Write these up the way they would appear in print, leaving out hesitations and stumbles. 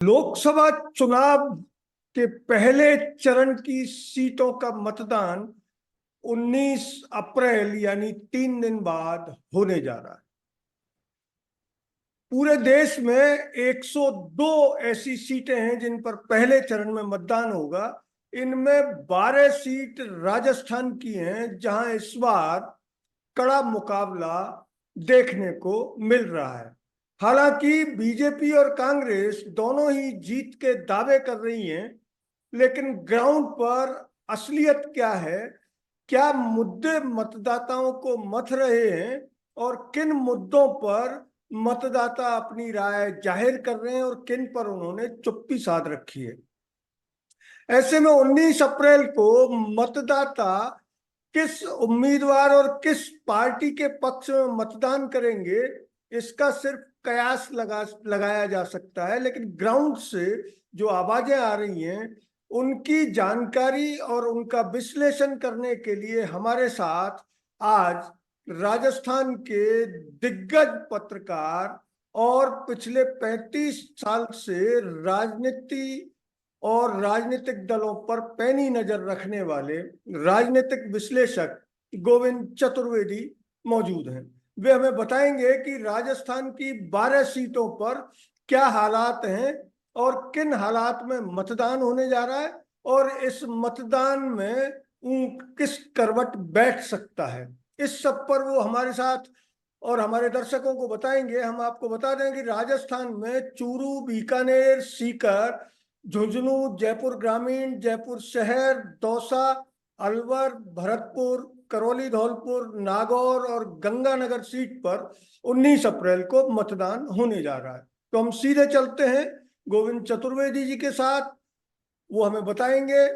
लोकसभा चुनाव के पहले चरण की सीटों का मतदान 19 अप्रैल यानी 3 दिन बाद होने जा रहा है। पूरे देश में 102 ऐसी सीटें हैं जिन पर पहले चरण में मतदान होगा। इनमें 12 सीट राजस्थान की हैं, जहां इस बार कड़ा मुकाबला देखने को मिल रहा है। हालांकि बीजेपी और कांग्रेस दोनों ही जीत के दावे कर रही हैं, लेकिन ग्राउंड पर असलियत क्या है, क्या मुद्दे मतदाताओं को मथ रहे हैं और किन मुद्दों पर मतदाता अपनी राय जाहिर कर रहे हैं और किन पर उन्होंने चुप्पी साध रखी है। ऐसे में 19 अप्रैल को मतदाता किस उम्मीदवार और किस पार्टी के पक्ष में मतदान करेंगे, इसका सिर्फ कयास लगाया जा सकता है। लेकिन ग्राउंड से जो आवाजें आ रही हैं, उनकी जानकारी और उनका विश्लेषण करने के लिए हमारे साथ आज राजस्थान के दिग्गज पत्रकार और पिछले 35 साल से राजनीति और राजनीतिक दलों पर पैनी नजर रखने वाले राजनीतिक विश्लेषक गोविंद चतुर्वेदी मौजूद हैं। वे हमें बताएंगे कि राजस्थान की 12 सीटों पर क्या हालात हैं और किन हालात में मतदान होने जा रहा है और इस मतदान में किस करवट बैठ सकता है। इस सब पर वो हमारे साथ और हमारे दर्शकों को बताएंगे। हम आपको बता दें कि राजस्थान में चूरू, बीकानेर, सीकर, झुंझुनू, जयपुर ग्रामीण, जयपुर शहर, दौसा, अलवर, भरतपुर, करौली, धौलपुर, नागौर और गंगानगर सीट पर 19 अप्रैल को मतदान होने जा रहा है। तो हम सीधे चलते हैं गोविंद चतुर्वेदी जी के साथ। वो हमें बताएंगे,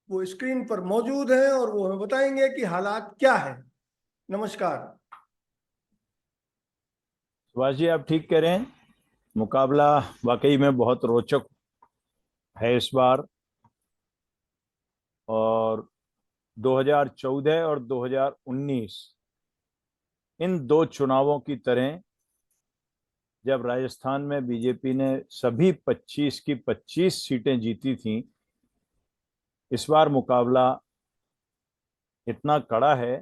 वो स्क्रीन पर मौजूद हैं और वो हमें बताएंगे कि हालात क्या है। नमस्कार सुभाष जी, आप ठीक कह रहे हैं। मुकाबला वाकई में बहुत रोचक है इस बार। और 2014 और 2019 इन दो चुनावों की तरह जब राजस्थान में बीजेपी ने सभी 25 की 25 सीटें जीती थीं, इस बार मुकाबला इतना कड़ा है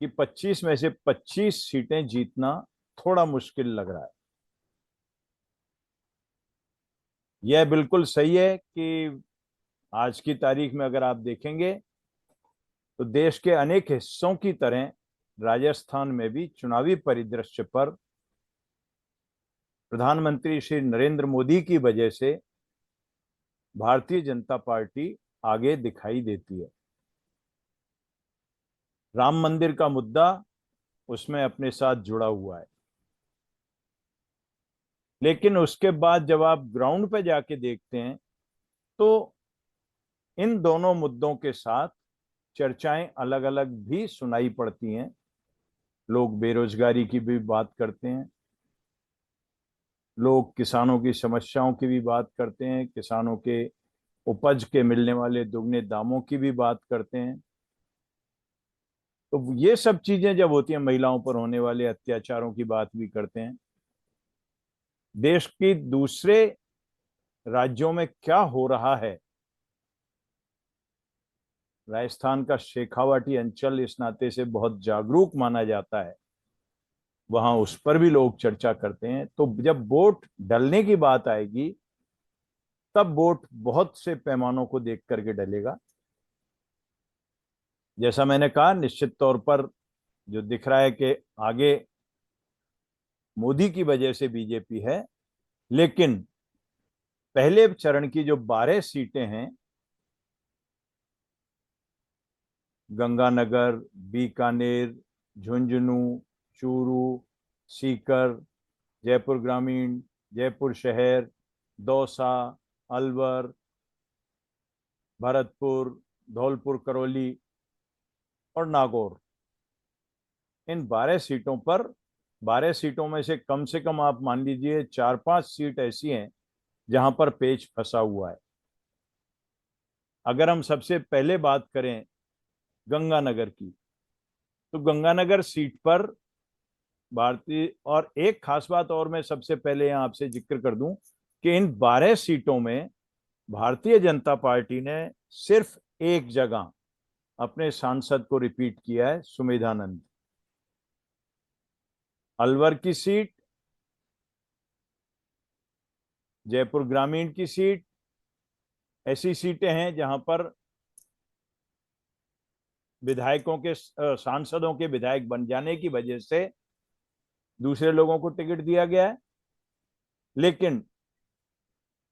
कि 25 में से 25 सीटें जीतना थोड़ा मुश्किल लग रहा है। यह बिल्कुल सही है कि आज की तारीख में अगर आप देखेंगे तो देश के अनेक हिस्सों की तरह राजस्थान में भी चुनावी परिदृश्य पर प्रधानमंत्री श्री नरेंद्र मोदी की वजह से भारतीय जनता पार्टी आगे दिखाई देती है। राम मंदिर का मुद्दा उसमें अपने साथ जुड़ा हुआ है। लेकिन उसके बाद जब आप ग्राउंड पे जाके देखते हैं तो इन दोनों मुद्दों के साथ चर्चाएं अलग अलग भी सुनाई पड़ती हैं। लोग बेरोजगारी की भी बात करते हैं, लोग किसानों की समस्याओं की भी बात करते हैं, किसानों के उपज के मिलने वाले दुगने दामों की भी बात करते हैं। तो ये सब चीजें जब होती हैं, महिलाओं पर होने वाले अत्याचारों की बात भी करते हैं। देश की दूसरे राज्यों में क्या हो रहा है, राजस्थान का शेखावाटी अंचल इस नाते से बहुत जागरूक माना जाता है, वहां उस पर भी लोग चर्चा करते हैं। तो जब वोट डलने की बात आएगी तब वोट बहुत से पैमानों को देख करके डलेगा। जैसा मैंने कहा, निश्चित तौर पर जो दिख रहा है कि आगे मोदी की वजह से बीजेपी है, लेकिन पहले चरण की जो 12 सीटें हैं, गंगानगर, बीकानेर, झुंझुनू, चूरू, सीकर, जयपुर ग्रामीण, जयपुर शहर, दौसा, अलवर, भरतपुर, धौलपुर, करौली और नागौर, इन 12 सीटों पर 12 सीटों में से कम आप मान लीजिए 4-5 सीट ऐसी हैं जहां पर पेच फंसा हुआ है। अगर हम सबसे पहले बात करें गंगानगर की, तो गंगानगर सीट पर भारतीय, और एक खास बात और मैं सबसे पहले यहाँ आपसे जिक्र कर दूं कि इन 12 सीटों में भारतीय जनता पार्टी ने सिर्फ एक जगह अपने सांसद को रिपीट किया है, सुमेधानंद। अलवर की सीट, जयपुर ग्रामीण की सीट, ऐसी सीटें हैं जहां पर विधायकों के सांसदों के विधायक बन जाने की वजह से दूसरे लोगों को टिकट दिया गया है। लेकिन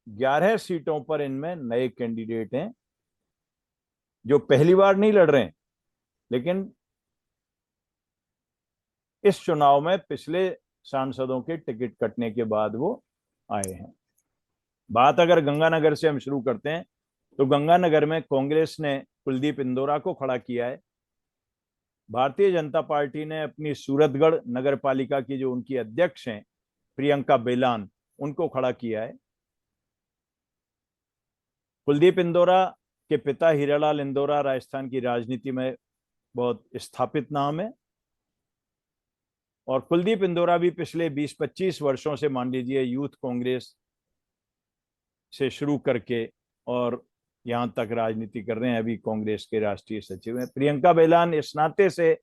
11 सीटों पर इनमें नए कैंडिडेट हैं जो पहली बार नहीं लड़ रहे हैं, लेकिन इस चुनाव में पिछले सांसदों के टिकट कटने के बाद वो आए हैं। बात अगर गंगानगर से हम शुरू करते हैं तो गंगानगर में कांग्रेस ने कुलदीप इंदौरा को खड़ा किया है। भारतीय जनता पार्टी ने अपनी सूरतगढ़ नगर पालिका की जो उनकी अध्यक्ष हैं प्रियंका बेलान, उनको खड़ा किया है। कुलदीप इंदौरा के पिता हीरालाल इंदौरा राजस्थान की राजनीति में बहुत स्थापित नाम है, और कुलदीप इंदौरा भी पिछले 20-25 वर्षों से मान लीजिए यूथ कांग्रेस से शुरू करके और यहां तक राजनीति कर रहे हैं, अभी कांग्रेस के राष्ट्रीय सचिव हैं। प्रियंका बेलान इस नाते से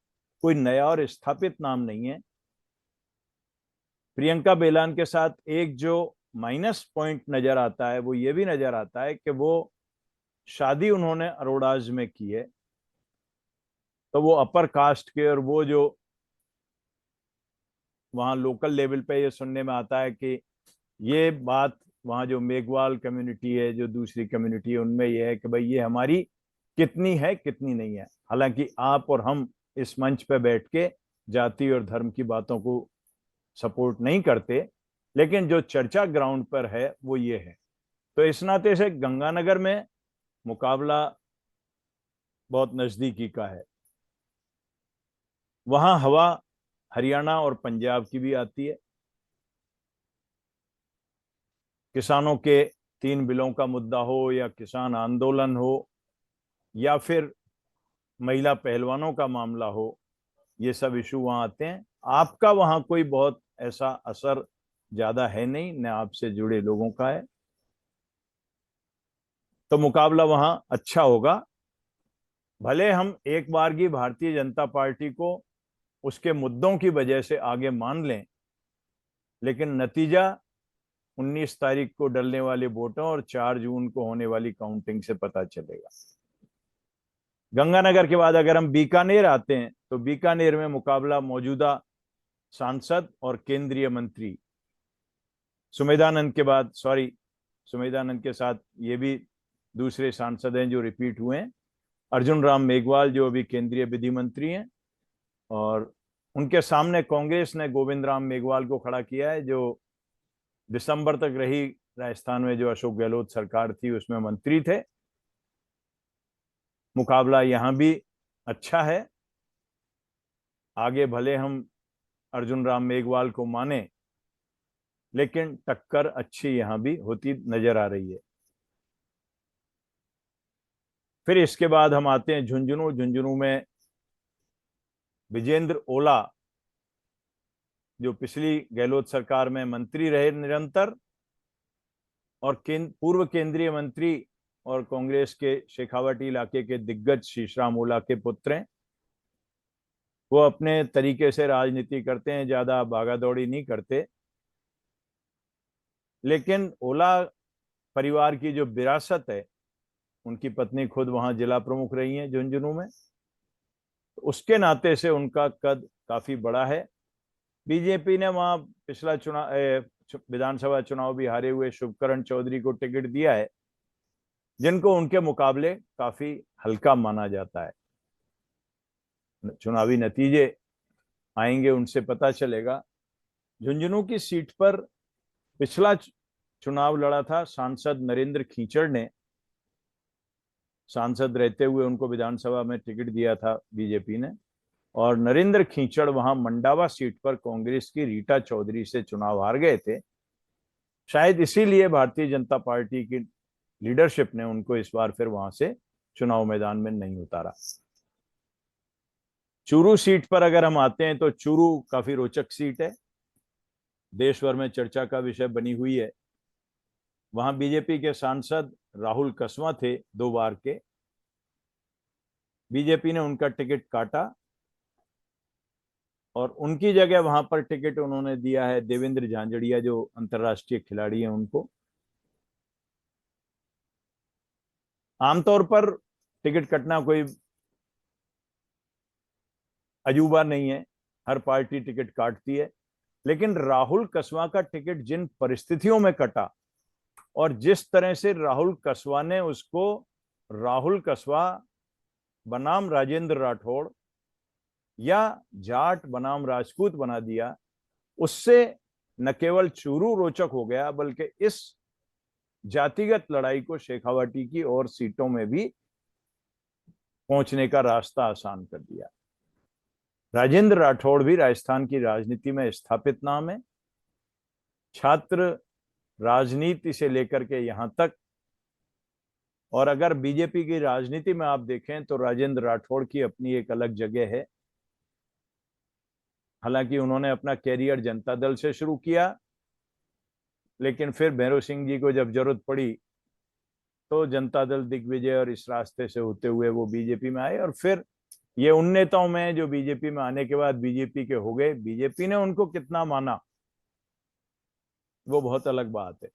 कोई नया और स्थापित नाम नहीं है। प्रियंका बेलान के साथ एक जो माइनस पॉइंट नजर आता है वो ये भी नजर आता है कि वो शादी उन्होंने अरोड़ाज में की है, तो वो अपर कास्ट के, और वो जो वहां लोकल लेवल पे ये सुनने में आता है कि ये बात वहां जो मेघवाल कम्युनिटी है, जो दूसरी कम्युनिटी है, उनमें यह है कि भाई ये हमारी कितनी है कितनी नहीं है। हालांकि आप और हम इस मंच पे बैठ के जाति और धर्म की बातों को सपोर्ट नहीं करते, लेकिन जो चर्चा ग्राउंड पर है वो ये है। तो इस नाते से गंगानगर में मुकाबला बहुत नजदीकी का है। वहां हवा हरियाणा और पंजाब की भी आती है। किसानों के 3 बिलों का मुद्दा हो, या किसान आंदोलन हो, या फिर महिला पहलवानों का मामला हो, ये सब इशू वहां आते हैं। आपका वहां कोई बहुत ऐसा असर ज्यादा है नहीं, न आपसे जुड़े लोगों का है, तो मुकाबला वहां अच्छा होगा। भले हम एक बार की भारतीय जनता पार्टी को उसके मुद्दों की वजह से आगे मान लें, लेकिन नतीजा 19 तारीख को डलने वाले वोटों और 4 जून को होने वाली काउंटिंग से पता चलेगा। गंगानगर के बाद अगर हम बीकानेर आते हैं तो बीकानेर में मुकाबला मौजूदा सांसद और केंद्रीय मंत्री सुमेधानंद के बाद, सुमेधानंद के साथ ये भी दूसरे सांसद हैं जो रिपीट हुए हैं, अर्जुन राम मेघवाल जो अभी केंद्रीय विधि मंत्री हैं, और उनके सामने कांग्रेस ने गोविंद राम मेघवाल को खड़ा किया है जो दिसंबर तक रही राजस्थान में जो अशोक गहलोत सरकार थी उसमें मंत्री थे। मुकाबला यहां भी अच्छा है। आगे भले हम अर्जुन राम मेघवाल को माने, लेकिन टक्कर अच्छी यहां भी होती नजर आ रही है। फिर इसके बाद हम आते हैं झुंझुनू में विजेंद्र ओला जो पिछली गहलोत सरकार में मंत्री रहे निरंतर, और पूर्व केंद्रीय मंत्री और कांग्रेस के शेखावाटी इलाके के दिग्गज शीशराम ओला के पुत्र हैं। वो अपने तरीके से राजनीति करते हैं, ज्यादा भागादौड़ी नहीं करते, लेकिन ओला परिवार की जो विरासत है, उनकी पत्नी खुद वहां जिला प्रमुख रही हैं झुंझुनू में, तो उसके नाते से उनका कद काफी बड़ा है। बीजेपी ने वहां पिछला विधानसभा चुनाव भी हारे हुए शुभकरण चौधरी को टिकट दिया है, जिनको उनके मुकाबले काफी हल्का माना जाता है। चुनावी नतीजे आएंगे, उनसे पता चलेगा। झुंझुनू की सीट पर पिछला चुनाव लड़ा था सांसद नरेंद्र खींचड़ ने, सांसद रहते हुए उनको विधानसभा में टिकट दिया था बीजेपी ने, और नरेंद्र खींचड़ वहां मंडावा सीट पर कांग्रेस की रीटा चौधरी से चुनाव हार गए थे। शायद इसीलिए भारतीय जनता पार्टी की लीडरशिप ने उनको इस बार फिर वहां से चुनाव मैदान में नहीं उतारा। चूरू सीट पर अगर हम आते हैं तो चूरू काफी रोचक सीट है, देश भर में चर्चा का विषय बनी हुई है। वहां बीजेपी के सांसद राहुल कसवां थे 2 बार के। बीजेपी ने उनका टिकट काटा और उनकी जगह वहां पर टिकट उन्होंने दिया है देवेंद्र झांझड़िया, जो अंतर्राष्ट्रीय खिलाड़ी हैं उनको। आमतौर पर टिकट कटना कोई अजूबा नहीं है, हर पार्टी टिकट काटती है। लेकिन राहुल कसवां का टिकट जिन परिस्थितियों में कटा और जिस तरह से राहुल कसवां ने उसको राहुल कसवा बनाम राजेंद्र राठौड़ या जाट बनाम राजपूत बना दिया, उससे न केवल चूरू रोचक हो गया बल्कि इस जातिगत लड़ाई को शेखावाटी की और सीटों में भी पहुंचने का रास्ता आसान कर दिया। राजेंद्र राठौड़ भी राजस्थान की राजनीति में स्थापित नाम है, छात्र राजनीति से लेकर के यहां तक। और अगर बीजेपी की राजनीति में आप देखें तो राजेंद्र राठौड़ की अपनी एक अलग जगह है। हालांकि उन्होंने अपना कैरियर जनता दल से शुरू किया, लेकिन फिर भैरव सिंह जी को जब जरूरत पड़ी तो जनता दल दिग्विजय और इस रास्ते से होते हुए वो बीजेपी में आए। और फिर ये उन नेताओं में जो बीजेपी में आने के बाद बीजेपी के हो गए, बीजेपी ने उनको कितना माना वो बहुत अलग बात है।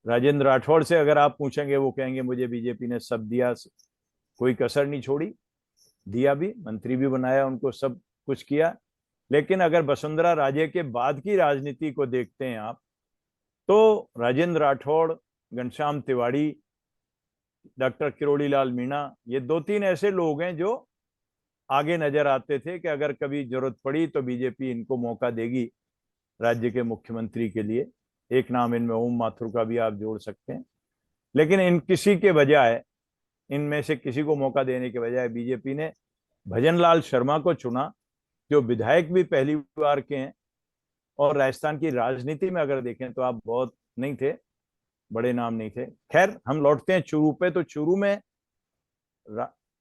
राजेंद्र राठौड़ से अगर आप पूछेंगे, वो कहेंगे मुझे बीजेपी ने सब दिया, कोई कसर नहीं छोड़ी, दिया भी, मंत्री भी बनाया, उनको सब कुछ किया। लेकिन अगर वसुंधरा राजे के बाद की राजनीति को देखते हैं आप, तो राजेंद्र राठौड़, घनश्याम तिवाड़ी, डॉक्टर किरोड़ी लाल मीणा, ये 2-3 ऐसे लोग हैं जो आगे नजर आते थे कि अगर कभी जरूरत पड़ी तो बीजेपी इनको मौका देगी राज्य के मुख्यमंत्री के लिए। एक नाम इनमें ओम माथुर का भी आप जोड़ सकते हैं। लेकिन इन किसी के बजाय, इनमें से किसी को मौका देने के बजाय बीजेपी ने भजनलाल शर्मा को चुना, जो विधायक भी पहली बार के हैं। और राजस्थान की राजनीति में अगर देखें तो आप बहुत नहीं थे, बड़े नाम नहीं थे। खैर, हम लौटते हैं चूरू पे। तो चूरू में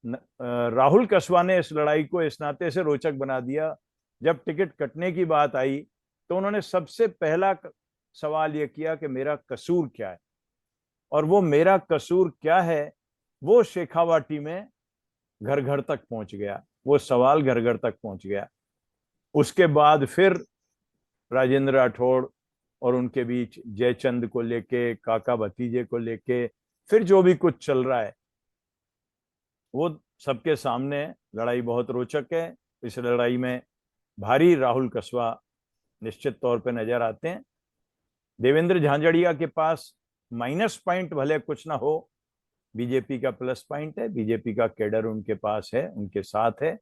राहुल कसवा ने इस लड़ाई को इस नाते से रोचक बना दिया, जब टिकट कटने की बात आई तो उन्होंने सबसे पहला सवाल यह किया कि मेरा कसूर क्या है। और वो मेरा कसूर क्या है वो शेखावाटी में घर घर तक पहुंच गया, वो सवाल घर घर तक पहुंच गया। उसके बाद फिर राजेंद्र राठौड़ और उनके बीच जयचंद को लेके, काका भतीजे को लेके, फिर जो भी कुछ चल रहा है वो सबके सामने। लड़ाई बहुत रोचक है। इस लड़ाई में भारी राहुल कसवा निश्चित तौर पे नजर आते हैं। देवेंद्र झांझड़िया के पास माइनस पॉइंट भले कुछ ना हो, बीजेपी का प्लस पॉइंट है, बीजेपी का कैडर उनके पास है, उनके साथ है।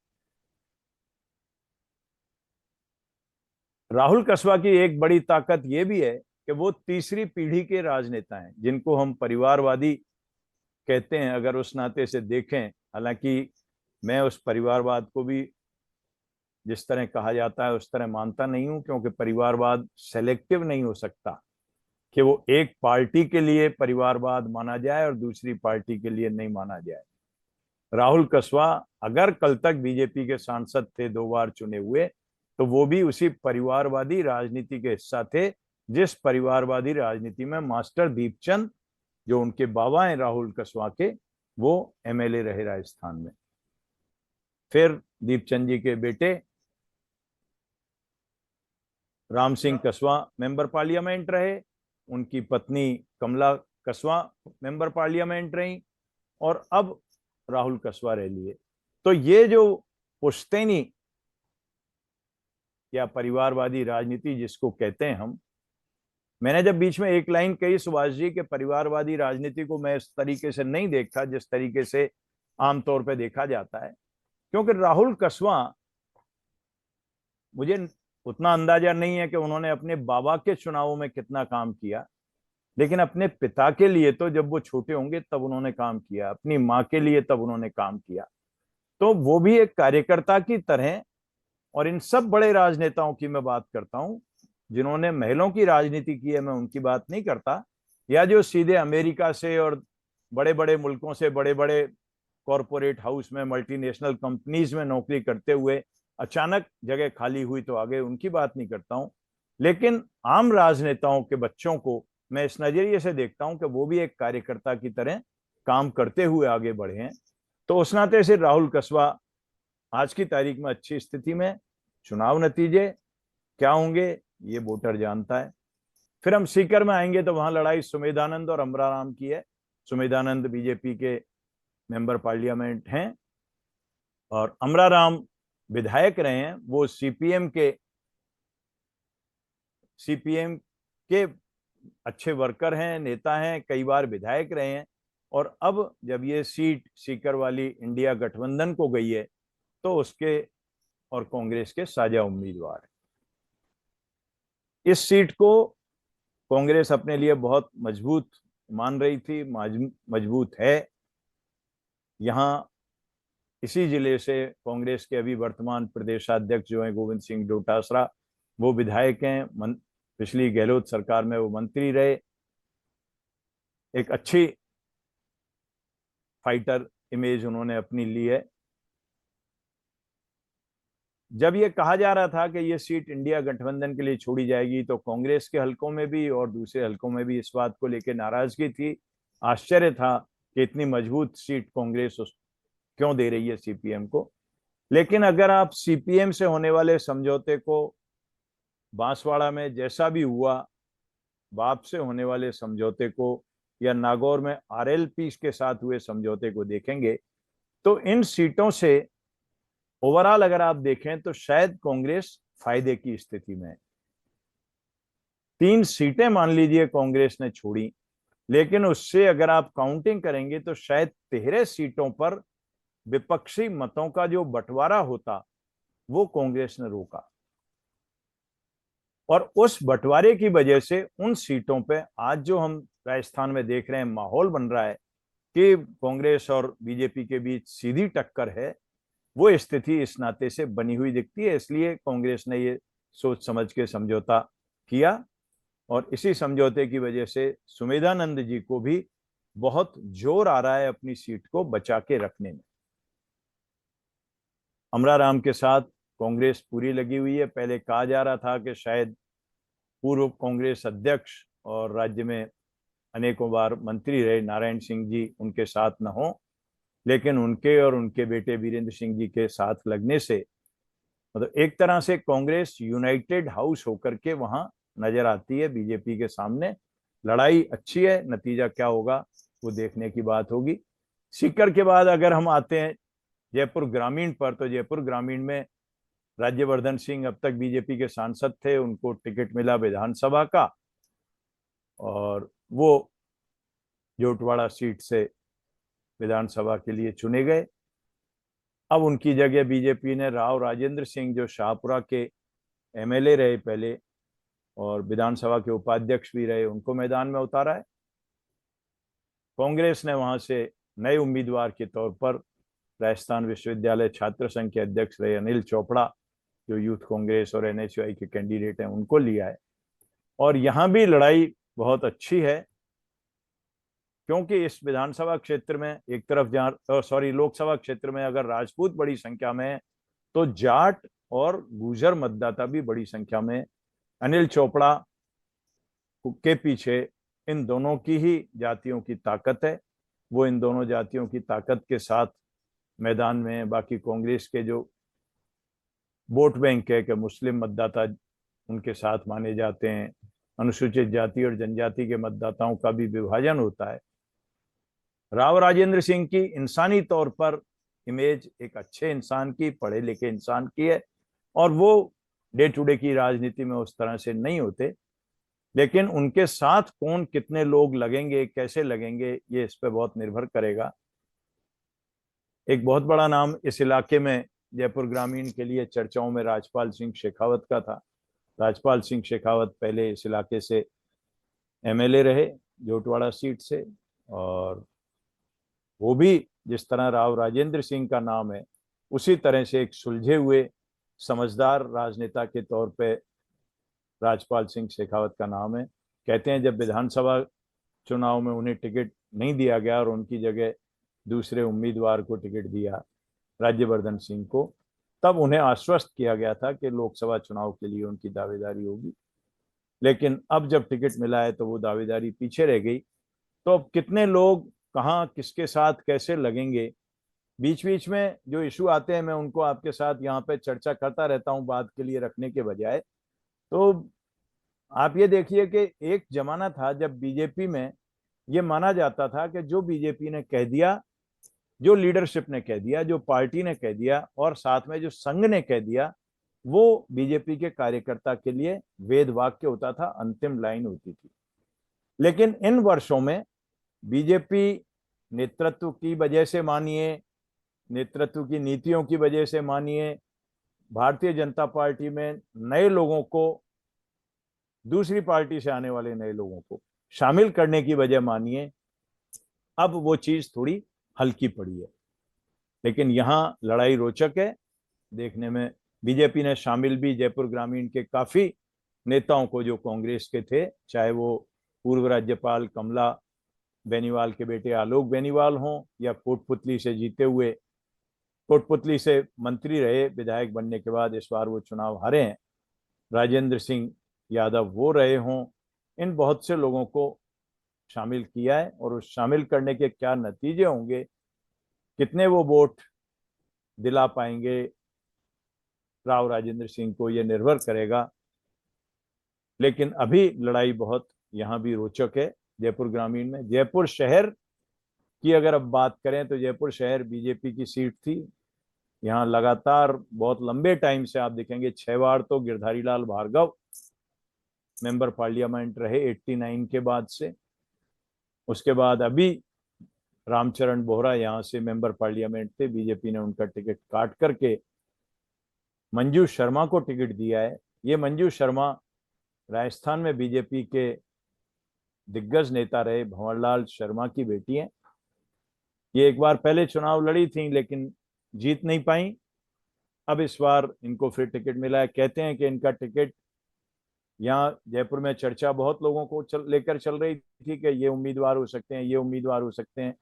राहुल कसवा की एक बड़ी ताकत यह भी है कि वो तीसरी पीढ़ी के राजनेता हैं, जिनको हम परिवारवादी कहते हैं अगर उस नाते से देखें। हालांकि मैं उस परिवारवाद को भी जिस तरह कहा जाता है उस तरह मानता नहीं हूं, क्योंकि परिवारवाद सेलेक्टिव नहीं हो सकता कि वो एक पार्टी के लिए परिवारवाद माना जाए और दूसरी पार्टी के लिए नहीं माना जाए। राहुल कसवा अगर कल तक बीजेपी के सांसद थे, 2 बार चुने हुए, तो वो भी उसी परिवारवादी राजनीति के हिस्सा थे, जिस परिवारवादी राजनीति में मास्टर दीपचंद, जो उनके बाबा हैं राहुल कसवा के, वो एमएलए रहे राजस्थान में। फिर दीपचंद जी के बेटे राम सिंह कसवा मेंबर पार्लियामेंट रहे, उनकी पत्नी कमला कसवा मेंबर पार्लियामेंट रही, और अब राहुल कसवा रह लिए। तो ये जो पुश्तैनी या परिवारवादी राजनीति जिसको कहते हैं हम, मैंने जब बीच में एक लाइन कही सुभाष जी के परिवारवादी राजनीति को मैं इस तरीके से नहीं देखता जिस तरीके से आमतौर पर देखा जाता है, क्योंकि राहुल कसवा, मुझे उतना अंदाजा नहीं है कि उन्होंने अपने बाबा के चुनावों में कितना काम किया, लेकिन अपने पिता के लिए तो जब वो छोटे होंगे तब उन्होंने काम किया, अपनी माँ के लिए तब उन्होंने काम किया। तो वो भी एक कार्यकर्ता की तरह। और इन सब बड़े राजनेताओं की मैं बात करता हूं, जिन्होंने महलों की राजनीति की है, मैं उनकी बात नहीं करता, या जो सीधे अमेरिका से और बड़े बड़े मुल्कों से बड़े बड़े कॉरपोरेट हाउस में, मल्टीनेशनल कंपनीज में नौकरी करते हुए अचानक जगह खाली हुई तो आगे, उनकी बात नहीं करता हूं। लेकिन आम राजनेताओं के बच्चों को मैं इस नजरिए से देखता हूं कि वो भी एक कार्यकर्ता की तरह काम करते हुए आगे बढ़े हैं। तो उस नाते से राहुल कस्बा आज की तारीख में अच्छी स्थिति में। चुनाव नतीजे क्या होंगे ये वोटर जानता है। फिर हम सीकर में आएंगे तो वहां लड़ाई सुमेधानंद और अमराराम की है। सुमेधानंद बीजेपी के मेंबर पार्लियामेंट हैं और अमराराम विधायक रहे हैं। वो सीपीएम के अच्छे वर्कर हैं, नेता हैं, कई बार विधायक रहे हैं। और अब जब ये सीट सीकर वाली इंडिया गठबंधन को गई है तो उसके और कांग्रेस के साझा उम्मीदवार हैं। इस सीट को कांग्रेस अपने लिए बहुत मजबूत मान रही थी, मजबूत है। यहां इसी जिले से कांग्रेस के अभी वर्तमान प्रदेशाध्यक्ष जो हैं गोविंद सिंह डोटासरा, वो विधायक हैं। पिछली गहलोत सरकार में वो मंत्री रहे। एक अच्छी फाइटर इमेज उन्होंने अपनी ली है। जब ये कहा जा रहा था कि ये सीट इंडिया गठबंधन के लिए छोड़ी जाएगी तो कांग्रेस के हलकों में भी और दूसरे हलकों में भी इस बात को लेकर नाराजगी थी। आश्चर्य था कि इतनी मजबूत सीट कांग्रेस क्यों दे रही है सीपीएम को। लेकिन अगर आप सीपीएम से होने वाले समझौते को, बांसवाड़ा में जैसा भी हुआ, बाप से होने वाले समझौते को, या नागौर में आरएलपी के साथ हुए समझौते को देखेंगे तो इन सीटों से ओवरऑल अगर आप देखें तो शायद कांग्रेस फायदे की स्थिति में है। 3 सीटें मान लीजिए कांग्रेस ने छोड़ी, लेकिन उससे अगर आप काउंटिंग करेंगे तो शायद 13 सीटों पर विपक्षी मतों का जो बंटवारा होता वो कांग्रेस ने रोका। और उस बंटवारे की वजह से उन सीटों पे आज जो हम राजस्थान में देख रहे हैं, माहौल बन रहा है कि कांग्रेस और बीजेपी के बीच सीधी टक्कर है, वो स्थिति इस नाते से बनी हुई दिखती है। इसलिए कांग्रेस ने ये सोच समझ के समझौता किया और इसी समझौते की वजह से सुमेधानंद जी को भी बहुत जोर आ रहा है अपनी सीट को बचा के रखने में। अमराराम के साथ कांग्रेस पूरी लगी हुई है। पहले कहा जा रहा था कि शायद पूर्व कांग्रेस अध्यक्ष और राज्य में अनेकों बार मंत्री रहे नारायण सिंह जी उनके साथ न हो, लेकिन उनके और उनके बेटे वीरेंद्र सिंह जी के साथ लगने से मतलब एक तरह से कांग्रेस यूनाइटेड हाउस होकर के वहां नजर आती है बीजेपी के सामने। लड़ाई अच्छी है, नतीजा क्या होगा वो देखने की बात होगी। सीकर के बाद अगर हम आते हैं जयपुर ग्रामीण पर, तो जयपुर ग्रामीण में राज्यवर्धन सिंह अब तक बीजेपी के सांसद थे, उनको टिकट मिला विधानसभा का और वो जोटवाड़ा सीट से विधानसभा के लिए चुने गए। अब उनकी जगह बीजेपी ने राव राजेंद्र सिंह जो शाहपुरा के एमएलए रहे पहले और विधानसभा के उपाध्यक्ष भी रहे, उनको मैदान में उतारा है। कांग्रेस ने वहां से नए उम्मीदवार के तौर पर राजस्थान विश्वविद्यालय छात्र संघ के अध्यक्ष रहे अनिल चोपड़ा, जो यूथ कांग्रेस और एनएसयूआई के कैंडिडेट हैं, उनको लिया है। और यहां भी लड़ाई बहुत अच्छी है क्योंकि इस विधानसभा क्षेत्र में एक तरफ लोकसभा क्षेत्र में अगर राजपूत बड़ी संख्या में है तो जाट और गुर्जर मतदाता भी बड़ी संख्या में। अनिल चोपड़ा के पीछे इन दोनों की ही जातियों की ताकत है। वो इन दोनों जातियों की ताकत के साथ मैदान में, बाकी कांग्रेस के जो वोट बैंक है कि मुस्लिम मतदाता उनके साथ माने जाते हैं, अनुसूचित जाति और जनजाति के मतदाताओं का भी विभाजन होता है। राव राजेंद्र सिंह की इंसानी तौर पर इमेज एक अच्छे इंसान की, पढ़े लिखे इंसान की है और वो डे टू डे की राजनीति में उस तरह से नहीं होते, लेकिन उनके साथ कौन कितने लोग लगेंगे, कैसे लगेंगे, ये इस पर बहुत निर्भर करेगा। एक बहुत बड़ा नाम इस इलाके में जयपुर ग्रामीण के लिए चर्चाओं में राजपाल सिंह शेखावत का था। राजपाल सिंह शेखावत पहले इस इलाके से एमएलए रहे जोटवाड़ा सीट से, और वो भी जिस तरह राव राजेंद्र सिंह का नाम है उसी तरह से एक सुलझे हुए समझदार राजनेता के तौर पे राजपाल सिंह शेखावत का नाम है। कहते हैं जब विधानसभा चुनाव में उन्हें टिकट नहीं दिया गया और उनकी जगह दूसरे उम्मीदवार को टिकट दिया, राज्यवर्धन सिंह को, तब उन्हें आश्वस्त किया गया था कि लोकसभा चुनाव के लिए उनकी दावेदारी होगी। लेकिन अब जब टिकट मिला है तो वो दावेदारी पीछे रह गई। तो अब कितने लोग कहाँ किसके साथ कैसे लगेंगे, बीच बीच में जो इशू आते हैं मैं उनको आपके साथ यहाँ पे चर्चा करता रहता हूँ बात के लिए रखने के बजाय। तो आप ये देखिए कि एक जमाना था जब बीजेपी में ये माना जाता था कि जो बीजेपी ने कह दिया, जो लीडरशिप ने कह दिया, जो पार्टी ने कह दिया और साथ में जो संघ ने कह दिया, वो बीजेपी के कार्यकर्ता के लिए वेद वाक्य होता था, अंतिम लाइन होती थी। लेकिन इन वर्षों में बीजेपी नेतृत्व की वजह से मानिए, नेतृत्व की नीतियों की वजह से मानिए, भारतीय जनता पार्टी में नए लोगों को, दूसरी पार्टी से आने वाले नए लोगों को शामिल करने की वजह मानिए, अब वो चीज थोड़ी हल्की पड़ी है। लेकिन यहां लड़ाई रोचक है देखने में। बीजेपी ने शामिल भी जयपुर ग्रामीण के काफी नेताओं को जो कांग्रेस के थे, चाहे वो पूर्व राज्यपाल कमला बेनीवाल के बेटे आलोक बेनीवाल हों या कोटपुतली से जीते हुए, कोटपुतली से मंत्री रहे विधायक बनने के बाद, इस बार वो चुनाव हारे हैं, राजेंद्र सिंह यादव वो रहे हों, इन बहुत से लोगों को शामिल किया है। और उस शामिल करने के क्या नतीजे होंगे, कितने वो वोट दिला पाएंगे राव राजेंद्र सिंह को, ये निर्भर करेगा। लेकिन अभी लड़ाई बहुत यहाँ भी रोचक है जयपुर ग्रामीण में। जयपुर शहर की अगर अब बात करें तो जयपुर शहर बीजेपी की सीट थी। यहाँ लगातार बहुत लंबे टाइम से आप देखेंगे 6 बार तो गिरधारी लाल भार्गव मेंबर पार्लियामेंट रहे 89 के बाद से। उसके बाद अभी रामचरण बोहरा यहाँ से मेंबर पार्लियामेंट थे, बीजेपी ने उनका टिकट काट करके मंजू शर्मा को टिकट दिया है। ये मंजू शर्मा राजस्थान में बीजेपी के दिग्गज नेता रहे, भंवरलाल शर्मा की बेटी हैं। ये एक बार पहले चुनाव लड़ी थी लेकिन जीत नहीं पाई। अब इस बार इनको फिर टिकट मिला है। कहते हैं कि इनका टिकट, यहाँ जयपुर में चर्चा बहुत लोगों को लेकर चल रही थी कि ये उम्मीदवार हो सकते हैं, ये उम्मीदवार हो सकते हैं,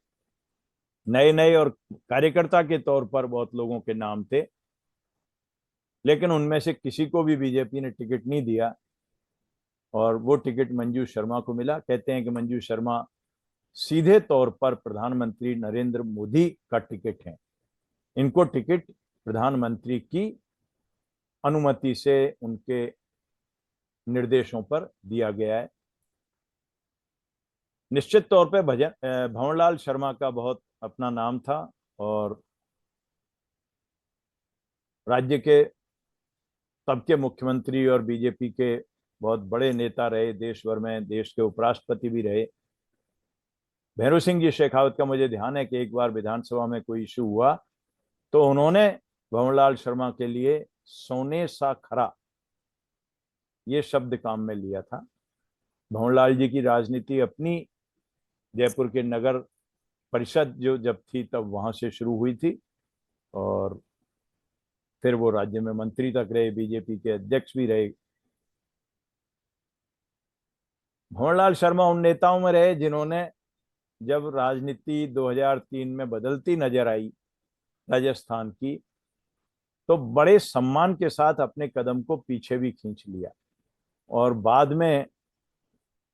नए नए और कार्यकर्ता के तौर पर बहुत लोगों के नाम थे, लेकिन उनमें से किसी को भी बीजेपी ने टिकट नहीं दिया और वो टिकट मंजू शर्मा को मिला। कहते हैं कि मंजू शर्मा सीधे तौर पर प्रधानमंत्री नरेंद्र मोदी का टिकट है। इनको टिकट प्रधानमंत्री की अनुमति से, उनके निर्देशों पर दिया गया है। निश्चित तौर पर भंवरलाल शर्मा का बहुत अपना नाम था और राज्य के तब के मुख्यमंत्री और बीजेपी के बहुत बड़े नेता रहे, देश भर में देश के उपराष्ट्रपति भी रहे। भैरू सिंह जी शेखावत का मुझे ध्यान है कि एक बार विधानसभा में कोई इशू हुआ तो उन्होंने भंवरलाल शर्मा के लिए सोने सा खरा ये शब्द काम में लिया था। भंवरलाल जी की राजनीति अपनी जयपुर के नगर परिषद जो जब थी तब वहां से शुरू हुई थी और फिर वो राज्य में मंत्री तक रहे, बीजेपी के अध्यक्ष भी रहे। भंवरलाल शर्मा उन नेताओं में रहे जिन्होंने, जब राजनीति 2003 में बदलती नजर आई राजस्थान की, तो बड़े सम्मान के साथ अपने कदम को पीछे भी खींच लिया और बाद में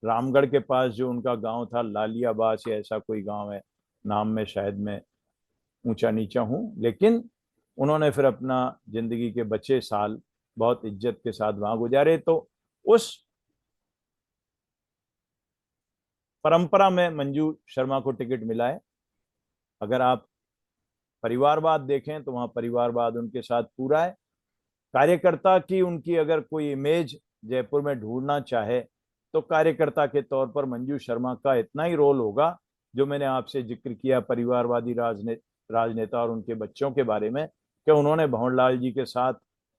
रामगढ़ के पास जो उनका गांव था लालियाबाद या ऐसा कोई गांव है, नाम में शायद मैं ऊंचा नीचा हूं, लेकिन उन्होंने फिर अपना जिंदगी के बचे साल बहुत इज्जत के साथ वहां गुजारे। तो उस परंपरा में मंजू शर्मा को टिकट मिला है। अगर आप परिवारवाद देखें तो वहां परिवारवाद उनके साथ पूरा है। कार्यकर्ता की उनकी अगर कोई इमेज जयपुर में ढूंढना चाहे तो कार्यकर्ता के तौर पर मंजू शर्मा का इतना ही रोल होगा जो मैंने आपसे जिक्र किया परिवारवादी राजनेता और उनके बच्चों के बारे में, कि उन्होंने भंवरलाल जी के साथ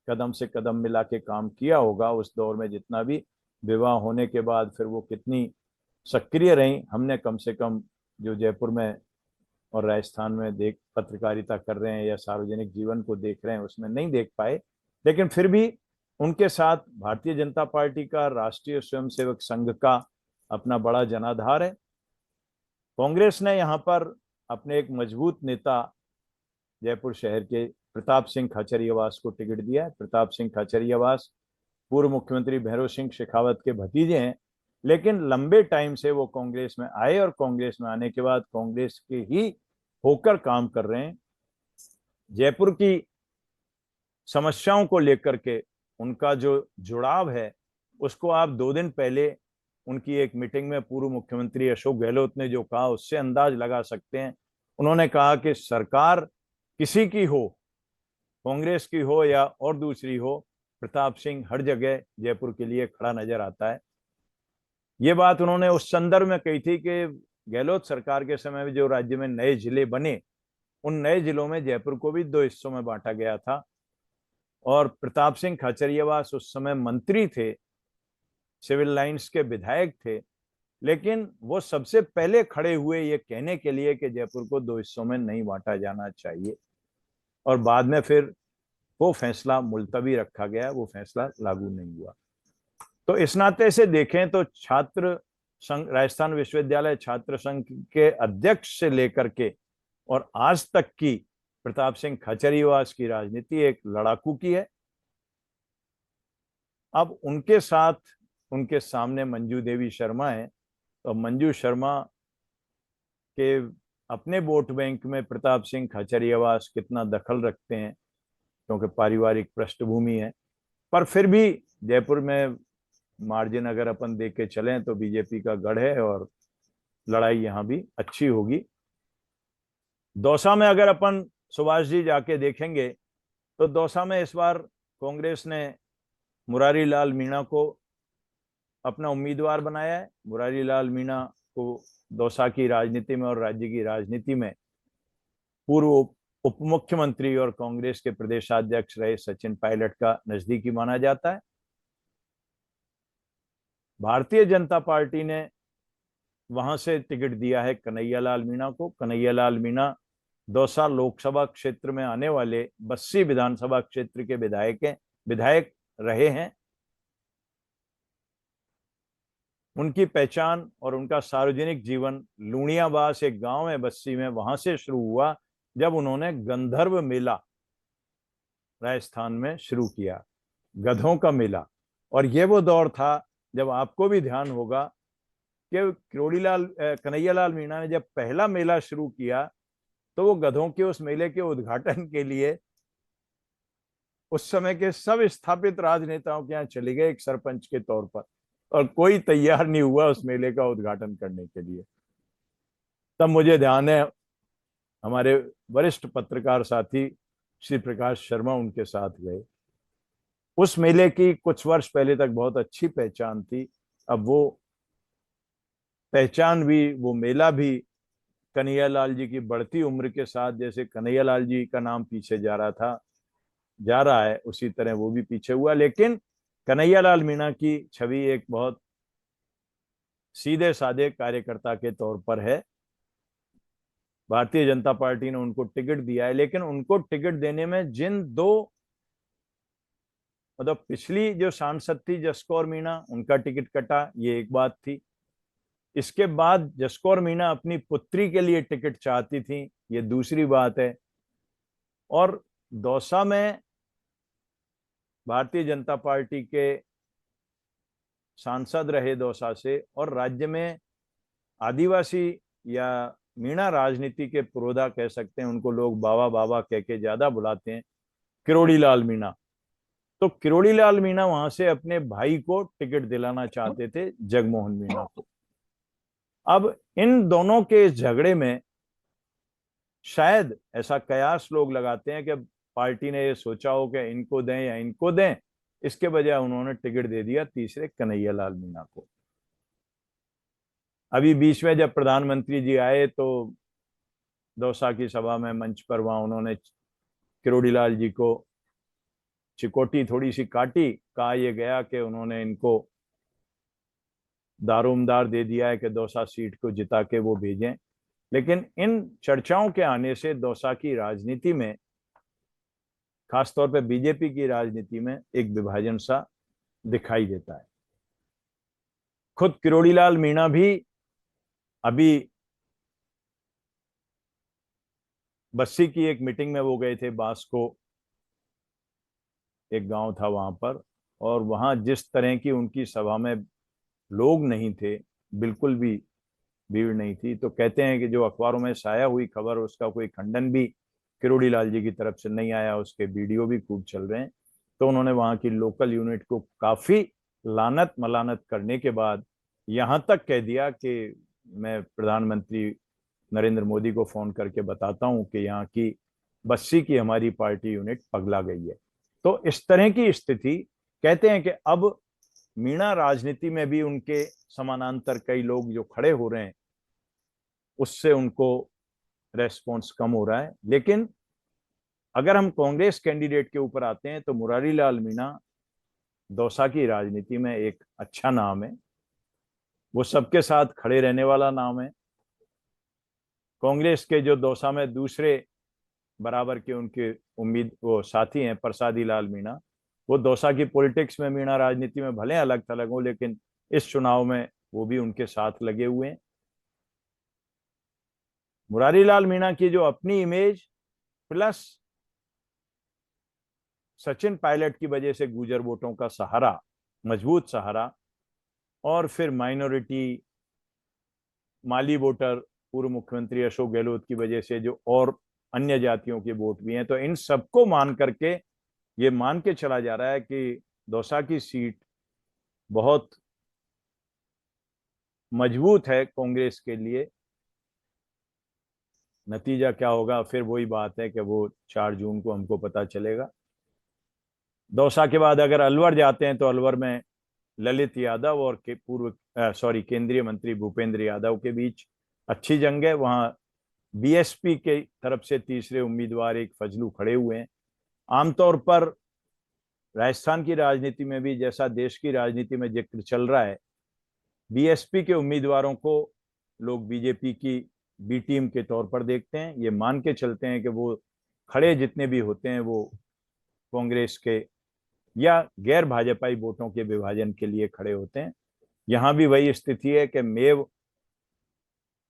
कदम से कदम मिला के काम किया होगा उस दौर में। जितना भी विवाह होने के बाद फिर वो कितनी सक्रिय रही, हमने कम से कम जो जयपुर में और राजस्थान में देख पत्रकारिता कर रहे हैं या सार्वजनिक जीवन को देख रहे हैं उसमें नहीं देख पाए। लेकिन फिर भी उनके साथ भारतीय जनता पार्टी का, राष्ट्रीय स्वयंसेवक संघ का अपना बड़ा जनाधार है। कांग्रेस ने यहाँ पर अपने एक मजबूत नेता जयपुर शहर के प्रताप सिंह खाचरियावास को टिकट दिया है। प्रताप सिंह खाचरियावास पूर्व मुख्यमंत्री भैरव सिंह शेखावत के भतीजे हैं, लेकिन लंबे टाइम से वो कांग्रेस में आए और कांग्रेस में आने के बाद कांग्रेस के ही होकर काम कर रहे हैं। जयपुर की समस्याओं को लेकर के उनका जो जुड़ाव है उसको आप 2 दिन पहले उनकी एक मीटिंग में पूर्व मुख्यमंत्री अशोक गहलोत ने जो कहा उससे अंदाज लगा सकते हैं। उन्होंने कहा कि सरकार किसी की हो, कांग्रेस की हो या और दूसरी हो, प्रताप सिंह हर जगह जयपुर के लिए खड़ा नजर आता है। ये बात उन्होंने उस संदर्भ में कही थी कि गहलोत सरकार के समय में जो राज्य में नए जिले बने, उन नए जिलों में जयपुर को भी 2 हिस्सों में बांटा गया था और प्रताप सिंह खाचरियावास उस समय मंत्री थे, सिविल लाइंस के विधायक थे, लेकिन वो सबसे पहले खड़े हुए ये कहने के लिए कि जयपुर को 2 हिस्सों में नहीं बांटा जाना चाहिए। और बाद में फिर वो फैसला मुलतवी रखा गया, वो फैसला लागू नहीं हुआ। तो इस नाते से देखें तो छात्र संघ, राजस्थान विश्वविद्यालय छात्र संघ के अध्यक्ष से लेकर के और आज तक की प्रताप सिंह खाचरियावास की राजनीति एक लड़ाकू की है। अब उनके साथ उनके सामने मंजू देवी शर्मा है, तो मंजू शर्मा के अपने वोट बैंक में प्रताप सिंह खाचरियावास कितना दखल रखते हैं, क्योंकि पारिवारिक पृष्ठभूमि है, पर फिर भी जयपुर में मार्जिन अगर अपन देख के चलें तो बीजेपी का गढ़ है और लड़ाई यहां भी अच्छी होगी। दौसा में अगर अपन सुभाष जी जाके देखेंगे तो दौसा में इस बार कांग्रेस ने मुरारी लाल मीणा को अपना उम्मीदवार बनाया है। मुरारी लाल मीणा को दौसा की राजनीति में और राज्य की राजनीति में पूर्व उप मुख्यमंत्री और कांग्रेस के प्रदेशाध्यक्ष रहे सचिन पायलट का नजदीकी माना जाता है। भारतीय जनता पार्टी ने वहां से टिकट दिया है कन्हैयालाल मीणा को। कन्हैयालाल मीणा दौसा लोकसभा क्षेत्र में आने वाले बस्सी विधानसभा क्षेत्र के विधायक रहे हैं। उनकी पहचान और उनका सार्वजनिक जीवन लूणियाबास एक गांव है बस्सी में, वहां से शुरू हुआ जब उन्होंने गंधर्व मेला राजस्थान में शुरू किया, गधों का मेला। और ये वो दौर था जब आपको भी ध्यान होगा कि कन्हैयालाल मीणा ने जब पहला मेला शुरू किया तो वो गधों के उस मेले के उद्घाटन के लिए उस समय के सब स्थापित राजनेताओं के यहाँ चले गए एक सरपंच के तौर पर, और कोई तैयार नहीं हुआ उस मेले का उद्घाटन करने के लिए। तब मुझे ध्यान है हमारे वरिष्ठ पत्रकार साथी श्री प्रकाश शर्मा उनके साथ गए। उस मेले की कुछ वर्ष पहले तक बहुत अच्छी पहचान थी, अब वो पहचान भी, वो मेला भी कन्हैयालाल जी की बढ़ती उम्र के साथ, जैसे कन्हैयालाल जी का नाम पीछे जा रहा है, उसी तरह वो भी पीछे हुआ। लेकिन कन्हैयालाल मीणा की छवि एक बहुत सीधे साधे कार्यकर्ता के तौर पर है। भारतीय जनता पार्टी ने उनको टिकट दिया है, लेकिन उनको टिकट देने में जिन दो, मतलब पिछली जो सांसद थी जसकौर मीणा, उनका टिकट कटा, ये एक बात थी। इसके बाद जसकौर मीणा अपनी पुत्री के लिए टिकट चाहती थी, ये दूसरी बात है। और दौसा में भारतीय जनता पार्टी के सांसद रहे दौसा से, और राज्य में आदिवासी या मीणा राजनीति के पुरोधा कह सकते हैं, उनको लोग बाबा बाबा कह के ज्यादा बुलाते हैं, किरोड़ी लाल मीणा। तो किरोड़ी लाल मीणा वहां से अपने भाई को टिकट दिलाना चाहते थे, जगमोहन मीणा को। अब इन दोनों के इस झगड़े में शायद ऐसा कयास लोग लगाते हैं कि पार्टी ने ये सोचा हो कि इनको दें या इनको दें, इसके बजाय उन्होंने टिकट दे दिया तीसरे कन्हैयालाल मीणा को। अभी बीच में जब प्रधानमंत्री जी आए तो दौसा की सभा में मंच पर वहां उन्होंने किरोड़ी लाल जी को चिकोटी थोड़ी सी काटी, कहा यह गया कि उन्होंने इनको दारोमदार दे दिया है कि दौसा सीट को जिता के वो भेजें। लेकिन इन चर्चाओं के आने से दौसा की राजनीति में, खासतौर पे बीजेपी की राजनीति में, एक विभाजन सा दिखाई देता है। खुद किरोड़ी लाल मीणा भी अभी बस्सी की एक मीटिंग में वो गए थे, बांसको एक गांव था वहां पर, और वहां जिस तरह की उनकी सभा में लोग नहीं थे, बिल्कुल भी भीड़ नहीं थी, तो कहते हैं कि जो अखबारों में शाया हुई खबर उसका कोई खंडन भी किरोड़ी लाल जी की तरफ से नहीं आया, उसके वीडियो भी खूब चल रहे हैं। तो उन्होंने वहां की लोकल यूनिट को काफी लानत मलानत करने के बाद यहां तक कह दिया कि मैं प्रधानमंत्री नरेंद्र मोदी को फोन करके बताता हूं कि यहाँ की बस्सी की हमारी पार्टी यूनिट पगला गई है। तो इस तरह की स्थिति, कहते हैं कि अब मीणा राजनीति में भी उनके समानांतर कई लोग जो खड़े हो रहे हैं, उससे उनको रेस्पॉन्स कम हो रहा है। लेकिन अगर हम कांग्रेस कैंडिडेट के ऊपर आते हैं तो मुरारी लाल मीणा दौसा की राजनीति में एक अच्छा नाम है, वो सबके साथ खड़े रहने वाला नाम है। कांग्रेस के जो दौसा में दूसरे बराबर के उनके उम्मीद वो साथी हैं प्रसादी लाल मीणा, वो दौसा की पॉलिटिक्स में मीणा राजनीति में भले अलग थलग हो, लेकिन इस चुनाव में वो भी उनके साथ लगे हुए हैं। मुरारी लाल मीणा की जो अपनी इमेज प्लस सचिन पायलट की वजह से गुजर वोटों का सहारा, मजबूत सहारा, और फिर माइनॉरिटी माली वोटर पूर्व मुख्यमंत्री अशोक गहलोत की वजह से जो और अन्य जातियों के वोट भी हैं, तो इन सबको मान करके ये मान के चला जा रहा है कि दौसा की सीट बहुत मजबूत है कांग्रेस के लिए। नतीजा क्या होगा फिर वही बात है कि वो 4 जून को हमको पता चलेगा। दौसा के बाद अगर अलवर जाते हैं तो अलवर में ललित यादव और के केंद्रीय मंत्री भूपेंद्र यादव के बीच अच्छी जंग है। वहां बीएसपी के तरफ से तीसरे उम्मीदवार एक फजलू खड़े हुए हैं। आमतौर पर राजस्थान की राजनीति में भी जैसा देश की राजनीति में जिक्र चल रहा है, बीएसपी के उम्मीदवारों को लोग बीजेपी की बी टीम के तौर पर देखते हैं। ये मान के चलते हैं कि वो खड़े जितने भी होते हैं वो कांग्रेस के या गैर भाजपाई वोटों के विभाजन के लिए खड़े होते हैं। यहां भी वही स्थिति है कि मेव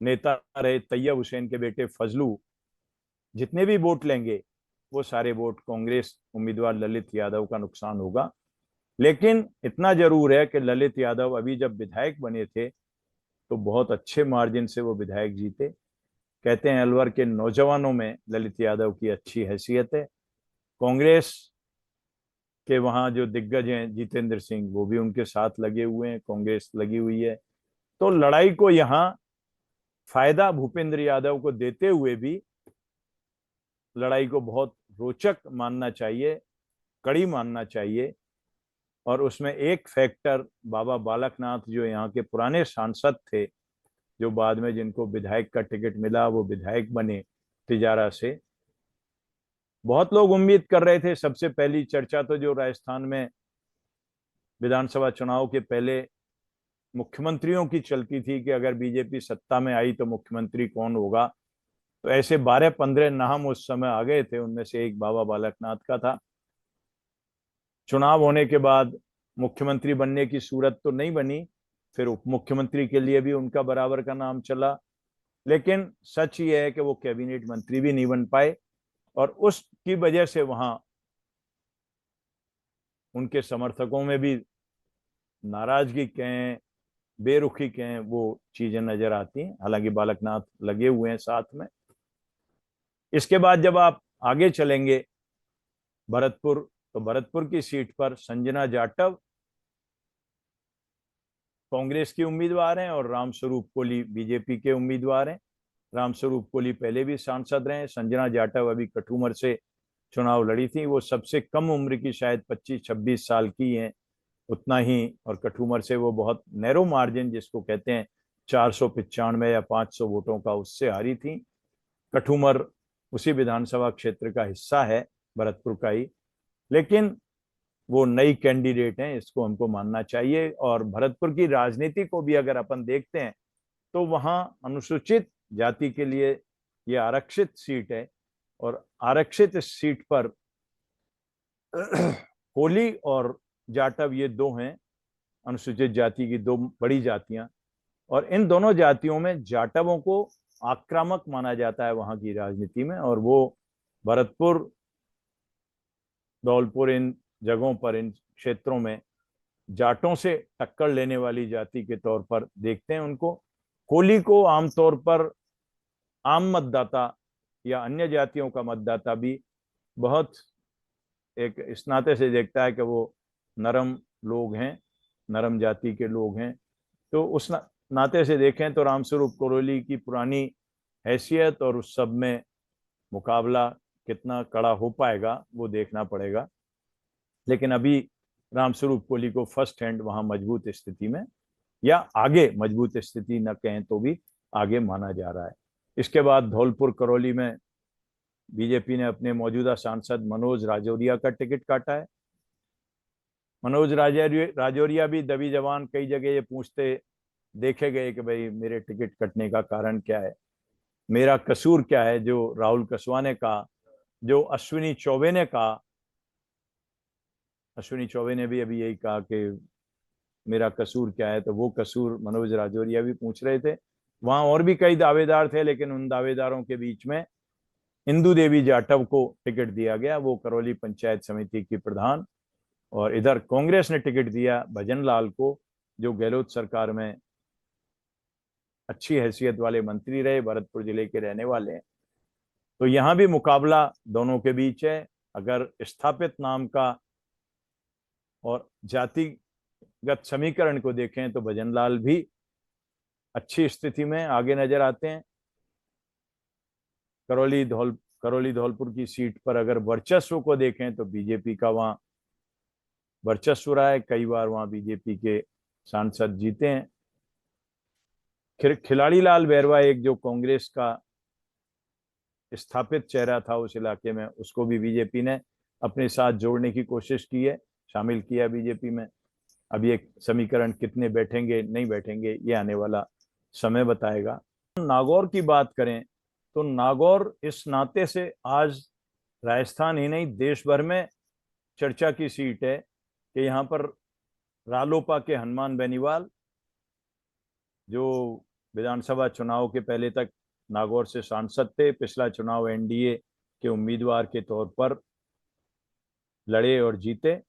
नेता रहे तैयब हुसैन के बेटे फजलू जितने भी वोट लेंगे वो सारे वोट कांग्रेस उम्मीदवार ललित यादव का नुकसान होगा। लेकिन इतना जरूर है कि ललित यादव अभी जब विधायक बने थे तो बहुत अच्छे मार्जिन से वो विधायक जीते। कहते हैं अलवर के नौजवानों में ललित यादव की अच्छी हैसियत है। कांग्रेस के वहां जो दिग्गज हैं जितेंद्र सिंह, वो भी उनके साथ लगे हुए हैं, कांग्रेस लगी हुई है। तो लड़ाई को यहाँ फायदा भूपेंद्र यादव को देते हुए भी लड़ाई को बहुत रोचक मानना चाहिए, कड़ी मानना चाहिए। और उसमें एक फैक्टर बाबा बालकनाथ जो यहाँ के पुराने सांसद थे, जो बाद में जिनको विधायक का टिकट मिला वो विधायक बने तिजारा से। बहुत लोग उम्मीद कर रहे थे, सबसे पहली चर्चा तो जो राजस्थान में विधानसभा चुनाव के पहले मुख्यमंत्रियों की चलती थी कि अगर बीजेपी सत्ता में आई तो मुख्यमंत्री कौन होगा, तो ऐसे 12-15 नाम उस समय आ गए थे, उनमें से एक बाबा बालकनाथ का था। चुनाव होने के बाद मुख्यमंत्री बनने की सूरत तो नहीं बनी, फिर उप मुख्यमंत्री के लिए भी उनका बराबर का नाम चला, लेकिन सच ये है कि वो कैबिनेट मंत्री भी नहीं बन पाए। और उसकी वजह से वहां उनके समर्थकों में भी नाराजगी कहें, बेरुखी कहें, वो चीजें नजर आती हैं। हालांकि बालकनाथ लगे हुए हैं साथ में। इसके बाद जब आप आगे चलेंगे भरतपुर, तो भरतपुर की सीट पर संजना जाटव कांग्रेस की उम्मीदवार हैं और रामस्वरूप कोली बीजेपी के उम्मीदवार हैं। रामस्वरूप कोली पहले भी सांसद रहे हैं। संजना जाटव अभी कठूमर से चुनाव लड़ी थी। वो सबसे कम उम्र की, शायद 25-26 साल की हैं, उतना ही। और कठूमर से वो बहुत नैरो मार्जिन जिसको कहते हैं 495 या 500 वोटों का, उससे हारी थी। कठूमर उसी विधानसभा क्षेत्र का हिस्सा है, भरतपुर का ही, लेकिन वो नई कैंडिडेट हैं, इसको हमको मानना चाहिए। और भरतपुर की राजनीति को भी अगर अपन देखते हैं तो वहां अनुसूचित जाति के लिए ये आरक्षित सीट है, और आरक्षित सीट पर कोली और जाटव ये दो हैं अनुसूचित जाति की दो बड़ी जातियां। और इन दोनों जातियों में जाटवों को आक्रामक माना जाता है वहां की राजनीति में, और वो भरतपुर, धौलपुर, इन जगहों पर, इन क्षेत्रों में जाटों से टक्कर लेने वाली जाति के तौर पर देखते हैं उनको। कोली को आमतौर पर आम मतदाता या अन्य जातियों का मतदाता भी बहुत एक इस नाते से देखता है कि वो नरम लोग हैं, नरम जाति के लोग हैं। तो उस नाते से देखें तो रामस्वरूप कोरोली की पुरानी हैसियत और उस सब में मुकाबला कितना कड़ा हो पाएगा वो देखना पड़ेगा। लेकिन अभी रामस्वरूप कोली को फर्स्ट हैंड वहां मजबूत स्थिति में, या आगे मजबूत स्थिति न कहें तो भी आगे माना जा रहा है। इसके बाद धौलपुर करौली में बीजेपी ने अपने मौजूदा सांसद मनोज राजौरिया का टिकट काटा है। मनोज राजौरिया भी दबी जवान कई जगह ये पूछते देखे गए कि भाई मेरे टिकट कटने का कारण क्या है, मेरा कसूर क्या है, जो राहुल कसवा ने कहा, जो अश्विनी चौबे ने कहा। अश्विनी चौबे ने भी अभी यही कहा कि मेरा कसूर क्या है, तो वो कसूर मनोज राजौरिया भी पूछ रहे थे। वहां और भी कई दावेदार थे, लेकिन उन दावेदारों के बीच में इंदू देवी जाटव को टिकट दिया गया, वो करौली पंचायत समिति की प्रधान। और इधर कांग्रेस ने टिकट दिया भजन लाल को, जो गहलोत सरकार में अच्छी हैसियत वाले मंत्री रहे, भरतपुर जिले के रहने वाले हैं। तो यहां भी मुकाबला दोनों के बीच है। अगर स्थापित नाम का और जातिगत समीकरण को देखें तो भजनलाल भी अच्छी स्थिति में आगे नजर आते हैं। करौली धौलपुर की सीट पर अगर वर्चस्व को देखें तो बीजेपी का वहां वर्चस्व रहा है, कई बार वहां बीजेपी के सांसद जीते हैं। खिलाड़ी लाल बैरवा एक जो कांग्रेस का स्थापित चेहरा था उस इलाके में, उसको भी बीजेपी ने अपने साथ जोड़ने की कोशिश की है, शामिल किया बीजेपी में। अब ये समीकरण कितने बैठेंगे नहीं बैठेंगे ये आने वाला समय बताएगा। नागौर की बात करें तो नागौर इस नाते से आज राजस्थान ही नहीं देश भर में चर्चा की सीट है कि यहाँ पर रालोपा के हनुमान बेनीवाल, जो विधानसभा चुनाव के पहले तक नागौर से सांसद थे, पिछला चुनाव एनडीए के उम्मीदवार के तौर पर लड़े और जीते।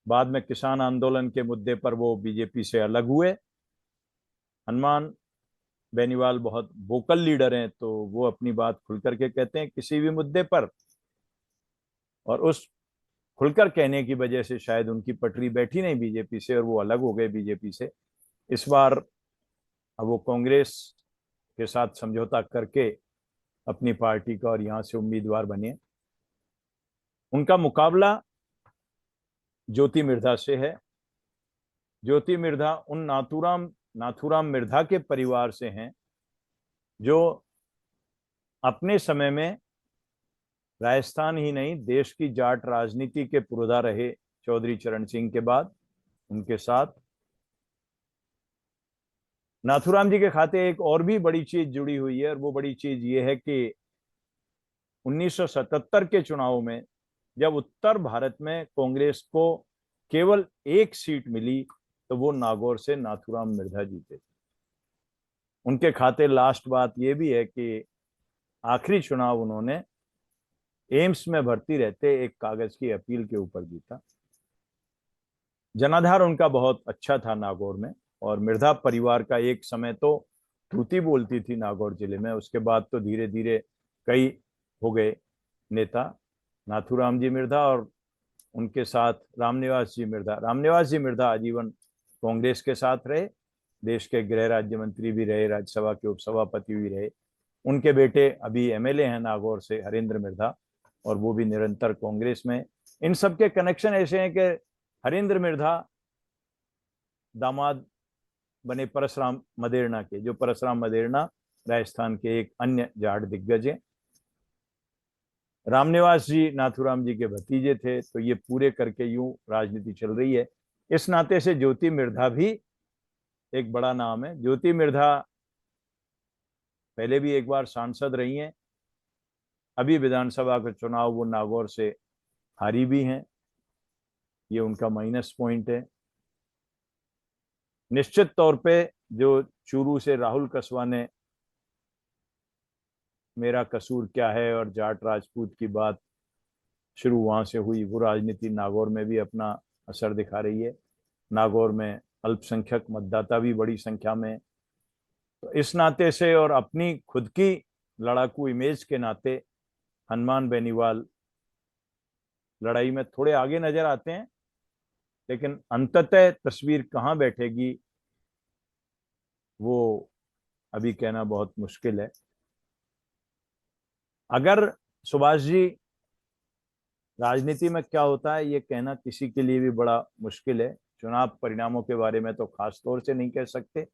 बाद में किसान आंदोलन के मुद्दे पर वो बीजेपी से अलग हुए। हनुमान बेनीवाल बहुत वोकल लीडर हैं, तो वो अपनी बात खुल करके कहते हैं किसी भी मुद्दे पर, और उस खुलकर कहने की वजह से शायद उनकी पटरी बैठी नहीं बीजेपी से और वो अलग हो गए बीजेपी से। इस बार अब वो कांग्रेस के साथ समझौता करके अपनी पार्टी का और यहां से उम्मीदवार बने। उनका मुकाबला ज्योति मिर्धा से है। ज्योति मिर्धा उन नाथूराम मिर्धा के परिवार से हैं जो अपने समय में राजस्थान ही नहीं देश की जाट राजनीति के पुरोधा रहे। चौधरी चरण सिंह के बाद उनके साथ नाथूराम जी के खाते एक और भी बड़ी चीज जुड़ी हुई है, और वो बड़ी चीज ये है कि 1977 के चुनाव में जब उत्तर भारत में कांग्रेस को केवल एक सीट मिली तो वो नागौर से नाथूराम मिर्धा जीते थे। उनके खाते लास्ट बात ये भी है कि आखिरी चुनाव उन्होंने एम्स में भर्ती रहते एक कागज की अपील के ऊपर जीता। जनाधार उनका बहुत अच्छा था नागौर में, और मिर्धा परिवार का एक समय तो तूती बोलती थी नागौर जिले में। उसके बाद तो धीरे धीरे कई हो गए नेता, नाथूराम जी मिर्धा और उनके साथ रामनिवास जी मिर्धा। रामनिवास जी मिर्धा आजीवन कांग्रेस के साथ रहे, देश के गृह राज्य मंत्री भी रहे, राज्यसभा के उपसभापति भी रहे। उनके बेटे अभी एमएलए हैं नागौर से, हरेंद्र मिर्धा, और वो भी निरंतर कांग्रेस में। इन सब के कनेक्शन ऐसे हैं कि हरेंद्र मिर्धा दामाद बने परसराम मदेरणा के, जो परसराम मदेरणा राजस्थान के एक अन्य जाट दिग्गज हैं। रामनिवास जी नाथूराम जी के भतीजे थे। तो ये पूरे करके यूं राजनीति चल रही है। इस नाते से ज्योति मिर्धा भी एक बड़ा नाम है। ज्योति मिर्धा पहले भी एक बार सांसद रही हैं, अभी विधानसभा का चुनाव वो नागौर से हारी भी हैं, ये उनका माइनस पॉइंट है। निश्चित तौर पे जो चूरू से राहुल कसवा ने मेरा कसूर क्या है और जाट राजपूत की बात शुरू वहां से हुई, वो राजनीति नागौर में भी अपना असर दिखा रही है। नागौर में अल्पसंख्यक मतदाता भी बड़ी संख्या में। तो इस नाते से और अपनी खुद की लड़ाकू इमेज के नाते हनुमान बेनीवाल लड़ाई में थोड़े आगे नजर आते हैं, लेकिन अंततः तस्वीर कहां बैठेगी वो अभी कहना बहुत मुश्किल है। अगर सुभाष जी, राजनीति में क्या होता है ये कहना किसी के लिए भी बड़ा मुश्किल है। चुनाव परिणामों के बारे में तो खास तौर से नहीं कह सकते।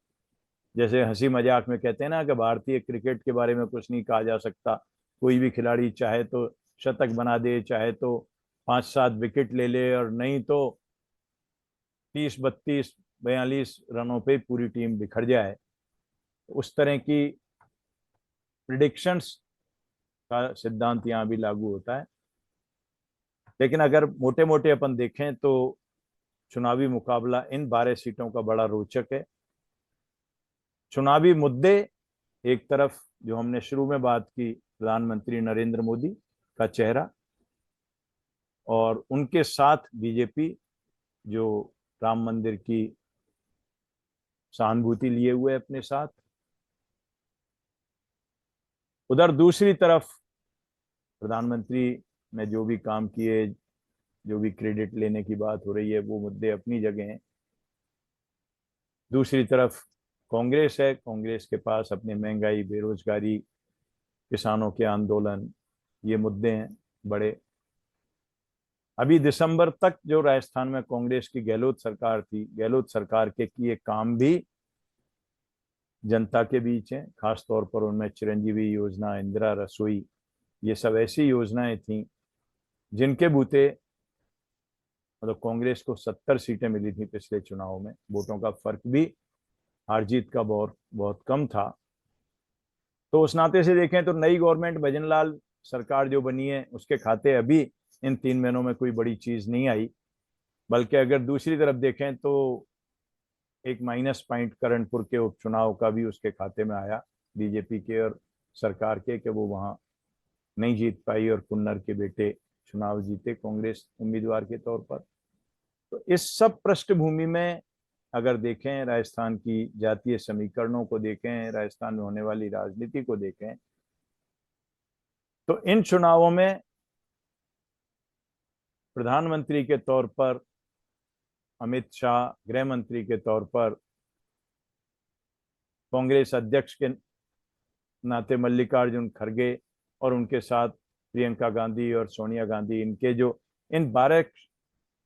जैसे हंसी मजाक में कहते हैं ना कि भारतीय क्रिकेट के बारे में कुछ नहीं कहा जा सकता, कोई भी खिलाड़ी चाहे तो शतक बना दे, चाहे तो 5-7 विकेट ले ले, और नहीं तो 30-32-42 रनों पे पूरी टीम बिखर जाए। उस तरह की प्रिडिक्शंस का सिद्धांत यहाँ भी लागू होता है। लेकिन अगर मोटे मोटे अपन देखें तो चुनावी मुकाबला इन 12 सीटों का बड़ा रोचक है। चुनावी मुद्दे एक तरफ, जो हमने शुरू में बात की, प्रधानमंत्री नरेंद्र मोदी का चेहरा, और उनके साथ बीजेपी जो राम मंदिर की सहानुभूति लिए हुए अपने साथ। उधर दूसरी तरफ प्रधानमंत्री ने जो भी काम किए, जो भी क्रेडिट लेने की बात हो रही है, वो मुद्दे अपनी जगह हैं। दूसरी तरफ कांग्रेस है, कांग्रेस के पास अपने महंगाई, बेरोजगारी, किसानों के आंदोलन, ये मुद्दे हैं बड़े। अभी दिसंबर तक जो राजस्थान में कांग्रेस की गहलोत सरकार थी, गहलोत सरकार के किए काम भी जनता के बीच हैं। खासतौर पर उनमें चिरंजीवी योजना, इंदिरा रसोई, ये सब ऐसी योजनाएं थी जिनके बूते, मतलब कांग्रेस को 70 सीटें मिली थी पिछले चुनाव में। वोटों का फर्क भी हार जीत का बहुत बहुत कम था। तो उस नाते से देखें तो नई गवर्नमेंट, भजनलाल सरकार जो बनी है, उसके खाते अभी इन 3 महीनों में कोई बड़ी चीज नहीं आई। बल्कि अगर दूसरी तरफ देखें तो एक माइनस पॉइंट करणपुर के उपचुनाव का भी उसके खाते में आया, बीजेपी के और सरकार के, कि वो वहां नहीं जीत पाई और कुन्नर के बेटे चुनाव जीते कांग्रेस उम्मीदवार के तौर पर। तो इस सब पृष्ठभूमि में अगर देखें, राजस्थान की जातीय समीकरणों को देखें, राजस्थान में होने वाली राजनीति को देखें, तो इन चुनावों में प्रधानमंत्री के तौर पर अमित शाह, गृह मंत्री के तौर पर कांग्रेस अध्यक्ष के नाते मल्लिकार्जुन खड़गे, और उनके साथ प्रियंका गांधी और सोनिया गांधी, इनके जो इन 12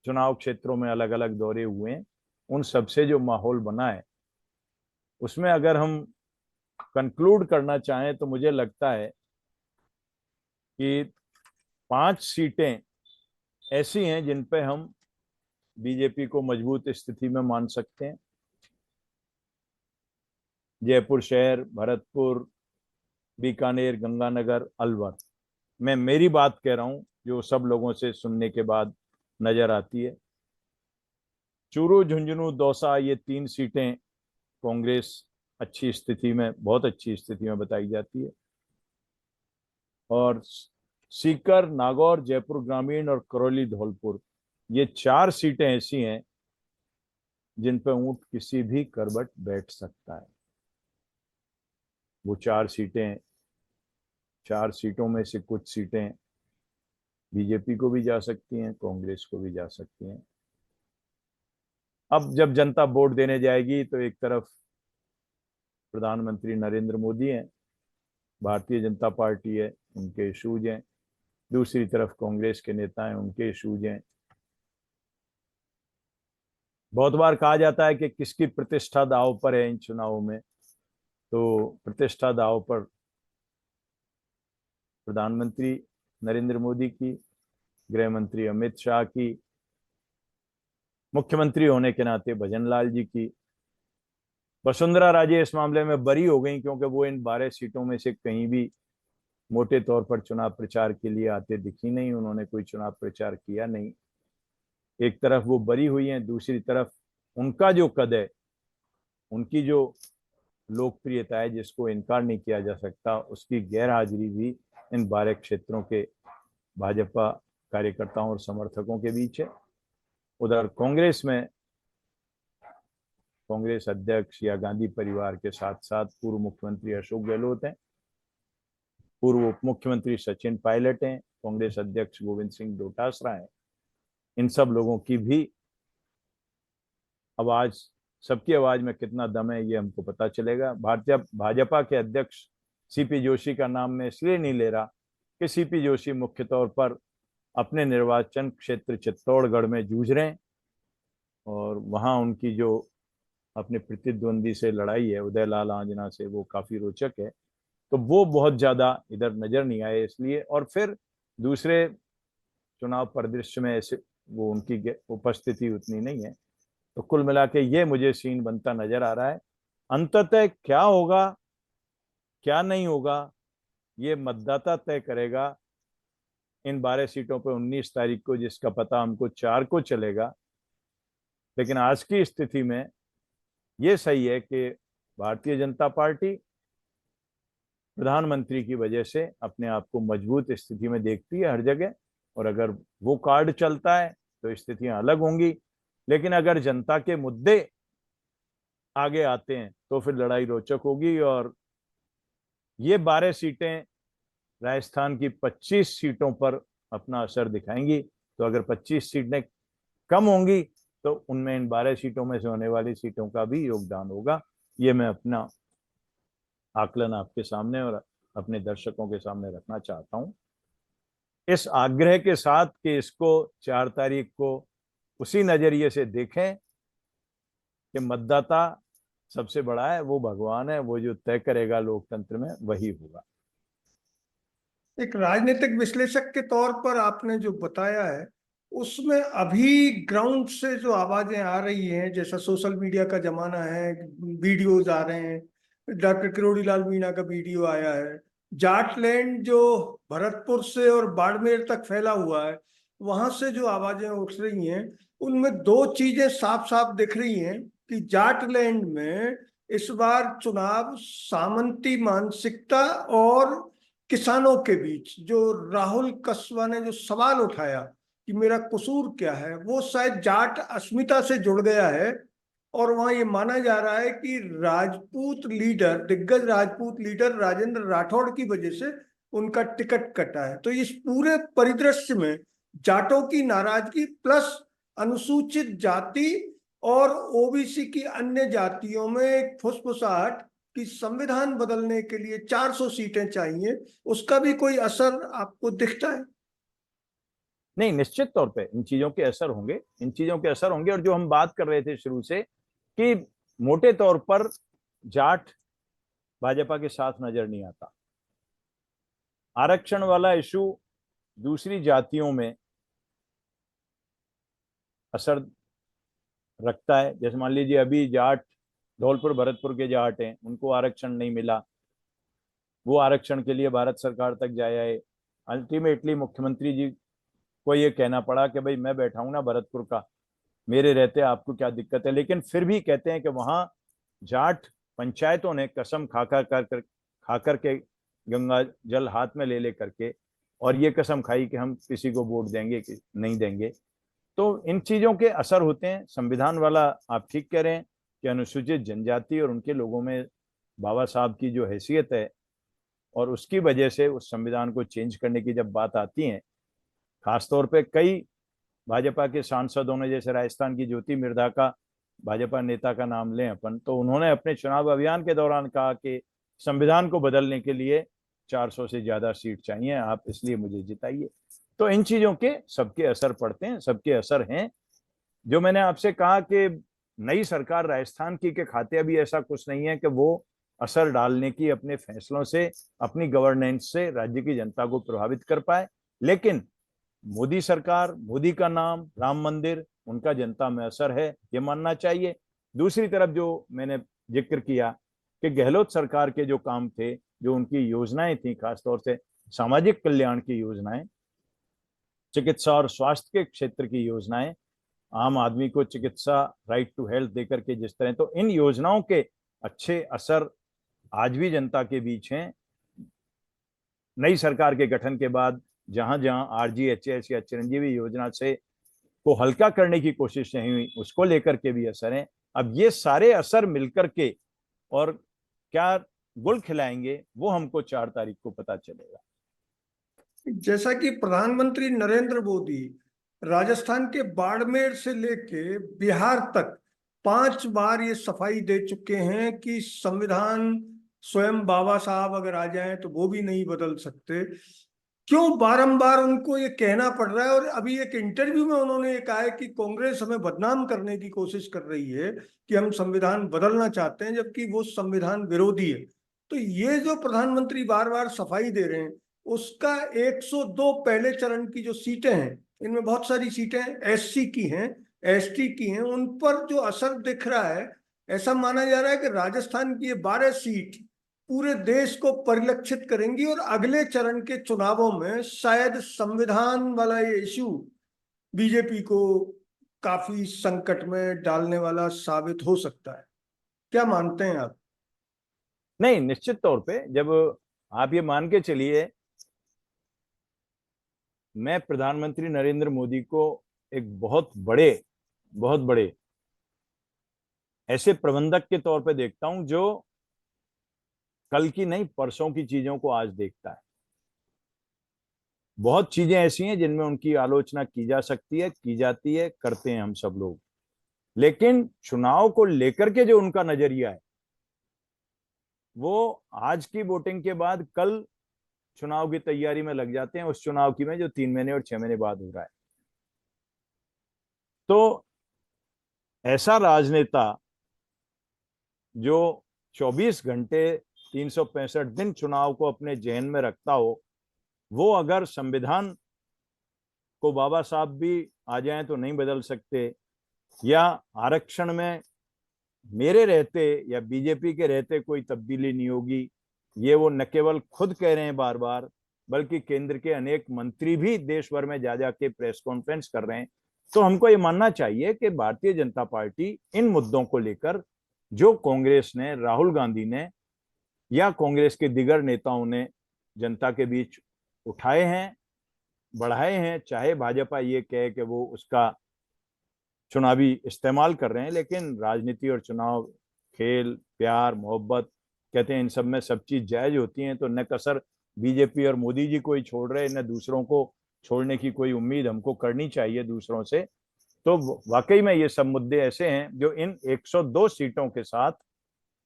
चुनाव क्षेत्रों में अलग अलग दौरे हुए हैं, उन सबसे जो माहौल बना है, उसमें अगर हम कंक्लूड करना चाहें तो मुझे लगता है कि 5 सीटें ऐसी हैं जिन पे हम बीजेपी को मजबूत स्थिति में मान सकते हैं। जयपुर शहर, भरतपुर, बीकानेर, गंगानगर, अलवर। मैं मेरी बात कह रहा हूं जो सब लोगों से सुनने के बाद नजर आती है। चूरू, झुंझुनू, दौसा, ये 3 सीटें कांग्रेस अच्छी स्थिति में, बहुत अच्छी स्थिति में बताई जाती है। और सीकर, नागौर, जयपुर ग्रामीण और करौली धौलपुर, ये 4 सीटें ऐसी हैं जिन पर ऊंट किसी भी करवट बैठ सकता है। वो 4 सीटें, 4 सीटों में से कुछ सीटें बीजेपी को भी जा सकती हैं, कांग्रेस को भी जा सकती हैं। अब जब जनता वोट देने जाएगी तो एक तरफ प्रधानमंत्री नरेंद्र मोदी हैं, भारतीय जनता पार्टी है, उनके इशूज हैं। दूसरी तरफ कांग्रेस के नेता हैं, उनके इशूज हैं। बहुत बार कहा जाता है कि किसकी प्रतिष्ठा दांव पर है इन चुनावों में, तो प्रतिष्ठा दांव पर प्रधानमंत्री नरेंद्र मोदी की, गृह मंत्री अमित शाह की, मुख्यमंत्री होने के नाते भजनलाल जी की। वसुंधरा राजे इस मामले में बरी हो गई, क्योंकि वो इन 12 सीटों में से कहीं भी मोटे तौर पर चुनाव प्रचार के लिए आते दिखी नहीं, उन्होंने कोई चुनाव प्रचार किया नहीं। एक तरफ वो बरी हुई हैं, दूसरी तरफ उनका जो कद है, उनकी जो लोकप्रियता है जिसको इनकार नहीं किया जा सकता, उसकी गैर हाजिरी भी इन 12 क्षेत्रों के भाजपा कार्यकर्ताओं और समर्थकों के बीच है। उधर कांग्रेस में कांग्रेस अध्यक्ष या गांधी परिवार के साथ साथ पूर्व मुख्यमंत्री अशोक गहलोत हैं, पूर्व उप मुख्यमंत्री सचिन पायलट हैं, कांग्रेस अध्यक्ष गोविंद सिंह डोटासरा हैं। इन सब लोगों की भी आवाज, सबकी आवाज में कितना दम है ये हमको पता चलेगा। भाजपा के अध्यक्ष सीपी जोशी का नाम मैं इसलिए नहीं ले रहा कि सीपी जोशी मुख्य तौर पर अपने निर्वाचन क्षेत्र चित्तौड़गढ़ में जूझ रहे हैं और वहां उनकी जो अपने प्रतिद्वंदी से लड़ाई है उदयलाल आंजना से, वो काफी रोचक है, तो वो बहुत ज्यादा इधर नजर नहीं आए इसलिए। और फिर दूसरे चुनाव परिदृश्य में ऐसे वो उनकी उपस्थिति उतनी नहीं है। तो कुल मिला के ये मुझे सीन बनता नजर आ रहा है। अंततः क्या होगा क्या नहीं होगा ये मतदाता तय करेगा इन 12 सीटों पे 19 तारीख को, जिसका पता हमको 4 को चलेगा। लेकिन आज की स्थिति में ये सही है कि भारतीय जनता पार्टी प्रधानमंत्री की वजह से अपने आप को मजबूत स्थिति में देखती है हर जगह, और अगर वो कार्ड चलता है तो स्थितियां अलग होंगी। लेकिन अगर जनता के मुद्दे आगे आते हैं तो फिर लड़ाई रोचक होगी। और ये 12 सीटें राजस्थान की 25 सीटों पर अपना असर दिखाएंगी। तो अगर 25 सीटें कम होंगी तो उनमें इन 12 सीटों में से होने वाली सीटों का भी योगदान होगा। ये मैं अपना आकलन आपके सामने और अपने दर्शकों के सामने रखना चाहता हूं, इस आग्रह के साथ कि इसको 4 तारीख को उसी नजरिए से देखें कि मतदाता सबसे बड़ा है, वो भगवान है, वो जो तय करेगा लोकतंत्र में वही होगा। एक राजनीतिक विश्लेषक के तौर पर आपने जो बताया है उसमें अभी ग्राउंड से जो आवाजें आ रही हैं, जैसा सोशल मीडिया का जमाना है, वीडियोज आ रहे हैं, डॉक्टर किरोड़ी लाल मीणा का वीडियो आया है, जाटलैंड जो भरतपुर से और बाड़मेर तक फैला हुआ है, वहां से जो आवाजें उठ रही हैं उनमें 2 चीजें साफ साफ दिख रही हैं कि जाटलैंड में इस बार चुनाव सामंती मानसिकता और किसानों के बीच, जो राहुल कस्वा ने जो सवाल उठाया कि मेरा कसूर क्या है, वो शायद जाट अस्मिता से जुड़ गया है। और वहां ये माना जा रहा है कि राजपूत लीडर, दिग्गज राजपूत लीडर राजेंद्र राठौड़ की वजह से उनका टिकट कटा है। तो इस पूरे परिदृश्य में जाटों की नाराजगी प्लस अनुसूचित जाति और ओबीसी की अन्य जातियों में एक फुसफुसाहट कि संविधान बदलने के लिए 400 सीटें चाहिए, उसका भी कोई असर आपको दिखता है? नहीं, निश्चित तौर पे इन चीजों के असर होंगे, इन चीजों के असर होंगे। और जो हम बात कर रहे थे शुरू से कि मोटे तौर पर जाट भाजपा के साथ नजर नहीं आता, आरक्षण वाला इशू दूसरी जातियों में असर रखता है। जैसे मान लीजिए अभी जाट धौलपुर भरतपुर के जाट हैं, उनको आरक्षण नहीं मिला, वो आरक्षण के लिए भारत सरकार तक जाया है। अल्टीमेटली मुख्यमंत्री जी को ये कहना पड़ा कि भाई मैं बैठा हूं ना भरतपुर का, मेरे रहते आपको क्या दिक्कत है। लेकिन फिर भी कहते हैं कि वहां जाट पंचायतों ने कसम खा करके गंगा जल हाथ में ले ले करके और ये कसम खाई कि हम किसी को वोट देंगे कि नहीं देंगे। तो इन चीजों के असर होते हैं। संविधान वाला आप ठीक कह रहे हैं कि अनुसूचित जनजाति और उनके लोगों में बाबा साहब की जो हैसियत है और उसकी वजह से उस संविधान को चेंज करने की जब बात आती है, खासतौर पे कई भाजपा के सांसदों ने, जैसे राजस्थान की ज्योति मिर्धा का भाजपा नेता का नाम लें अपन, तो उन्होंने अपने चुनाव अभियान के दौरान कहा कि संविधान को बदलने के लिए 400 से ज्यादा सीट चाहिए, आप इसलिए मुझे जिताइए। तो इन चीजों के सबके असर पड़ते हैं, सबके असर हैं। जो मैंने आपसे कहा कि नई सरकार राजस्थान की के खाते अभी ऐसा कुछ नहीं है कि वो असर डालने की अपने फैसलों से, अपनी गवर्नेंस से राज्य की जनता को प्रभावित कर पाए। लेकिन मोदी सरकार, मोदी का नाम, राम मंदिर, उनका जनता में असर है, ये मानना चाहिए। दूसरी तरफ जो मैंने जिक्र किया कि गहलोत सरकार के जो काम थे, जो उनकी योजनाएं थी, खासतौर से सामाजिक कल्याण की योजनाएं, चिकित्सा और स्वास्थ्य के क्षेत्र की योजनाएं, आम आदमी को चिकित्सा, राइट टू हेल्थ देकर के जिस तरह, तो इन योजनाओं के अच्छे असर आज भी जनता के बीच हैं। नई सरकार के गठन के बाद जहां जहां RGHS या चिरंजीवी योजना से को हल्का करने की कोशिश नहीं हुई, उसको लेकर के भी असर है। अब ये सारे असर मिलकर के और क्या गुल खिलाएंगे वो हमको 4 तारीख को पता चलेगा। जैसा कि प्रधानमंत्री नरेंद्र मोदी राजस्थान के बाड़मेर से लेके बिहार तक 5 बार ये सफाई दे चुके हैं कि संविधान स्वयं बाबा साहब अगर आ जाएं तो वो भी नहीं बदल सकते। क्यों बारंबार उनको ये कहना पड़ रहा है? और अभी एक इंटरव्यू में उन्होंने ये कहा है कि कांग्रेस हमें बदनाम करने की कोशिश कर रही है कि हम संविधान बदलना चाहते हैं, जबकि वो संविधान विरोधी है। तो ये जो प्रधानमंत्री बार बार सफाई दे रहे हैं, उसका 102 पहले चरण की जो सीटें हैं, इनमें बहुत सारी सीटें SC की हैं, ST की हैं, उन पर जो असर दिख रहा है, ऐसा माना जा रहा है कि राजस्थान की ये 12 सीट पूरे देश को परिलक्षित करेंगी और अगले चरण के चुनावों में शायद संविधान वाला ये इशू बीजेपी को काफी संकट में डालने वाला साबित हो सकता है। क्या मानते हैं आप? नहीं, निश्चित तौर पे जब आप ये मान के चलिए, मैं प्रधानमंत्री नरेंद्र मोदी को एक बहुत बड़े ऐसे प्रबंधक के तौर पे देखता हूं जो कल की नहीं परसों की चीजों को आज देखता है। बहुत चीजें ऐसी हैं जिनमें उनकी आलोचना की जा सकती है, की जाती है, करते हैं हम सब लोग, लेकिन चुनाव को लेकर के जो उनका नजरिया है वो आज की वोटिंग के बाद कल चुनाव की तैयारी में लग जाते हैं, उस चुनाव की में जो 3 महीने और 6 महीने बाद हो रहा है। तो ऐसा राजनेता जो 24 घंटे 365 दिन चुनाव को अपने जहन में रखता हो, वो अगर संविधान को बाबा साहब भी आ जाएं तो नहीं बदल सकते, या आरक्षण में मेरे रहते या बीजेपी के रहते कोई तब्दीली नहीं होगी, ये वो न केवल खुद कह रहे हैं बार बार, बल्कि केंद्र के अनेक मंत्री भी देश भर में जा जाके प्रेस कॉन्फ्रेंस कर रहे हैं। तो हमको ये मानना चाहिए कि भारतीय जनता पार्टी इन मुद्दों को लेकर जो कांग्रेस ने, राहुल गांधी ने या कांग्रेस के दिगर नेताओं ने जनता के बीच उठाए हैं, बढ़ाए हैं, चाहे भाजपा ये कहे कि वो उसका चुनावी इस्तेमाल कर रहे हैं, लेकिन राजनीति और चुनाव खेल, प्यार, मोहब्बत कहते हैं, इन सब में सब चीज जायज होती हैं। तो न कसर बीजेपी और मोदी जी को ही छोड़ रहे, न दूसरों को छोड़ने की कोई उम्मीद हमको करनी चाहिए दूसरों से। तो वाकई में ये सब मुद्दे ऐसे हैं जो इन 102 सीटों के साथ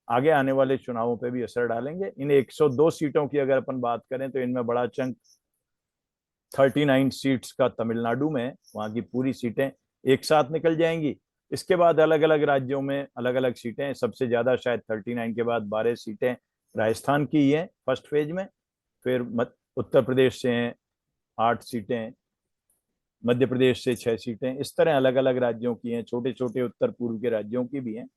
आगे आने वाले चुनावों पे भी असर डालेंगे। इन 102 सीटों की अगर अपन बात करें तो इनमें बड़ा चंक 39 सीट्स का तमिलनाडु में, वहां की पूरी सीटें एक साथ निकल जाएंगी। इसके बाद अलग अलग राज्यों में अलग अलग सीटें, सबसे ज्यादा शायद 39 के बाद 12 सीटें राजस्थान की ही है फर्स्ट फेज में, फिर उत्तर प्रदेश से हैं 8 सीटें, मध्य प्रदेश से 6 सीटें, इस तरह अलग अलग राज्यों की हैं, छोटे छोटे उत्तर पूर्व के राज्यों की भी हैं।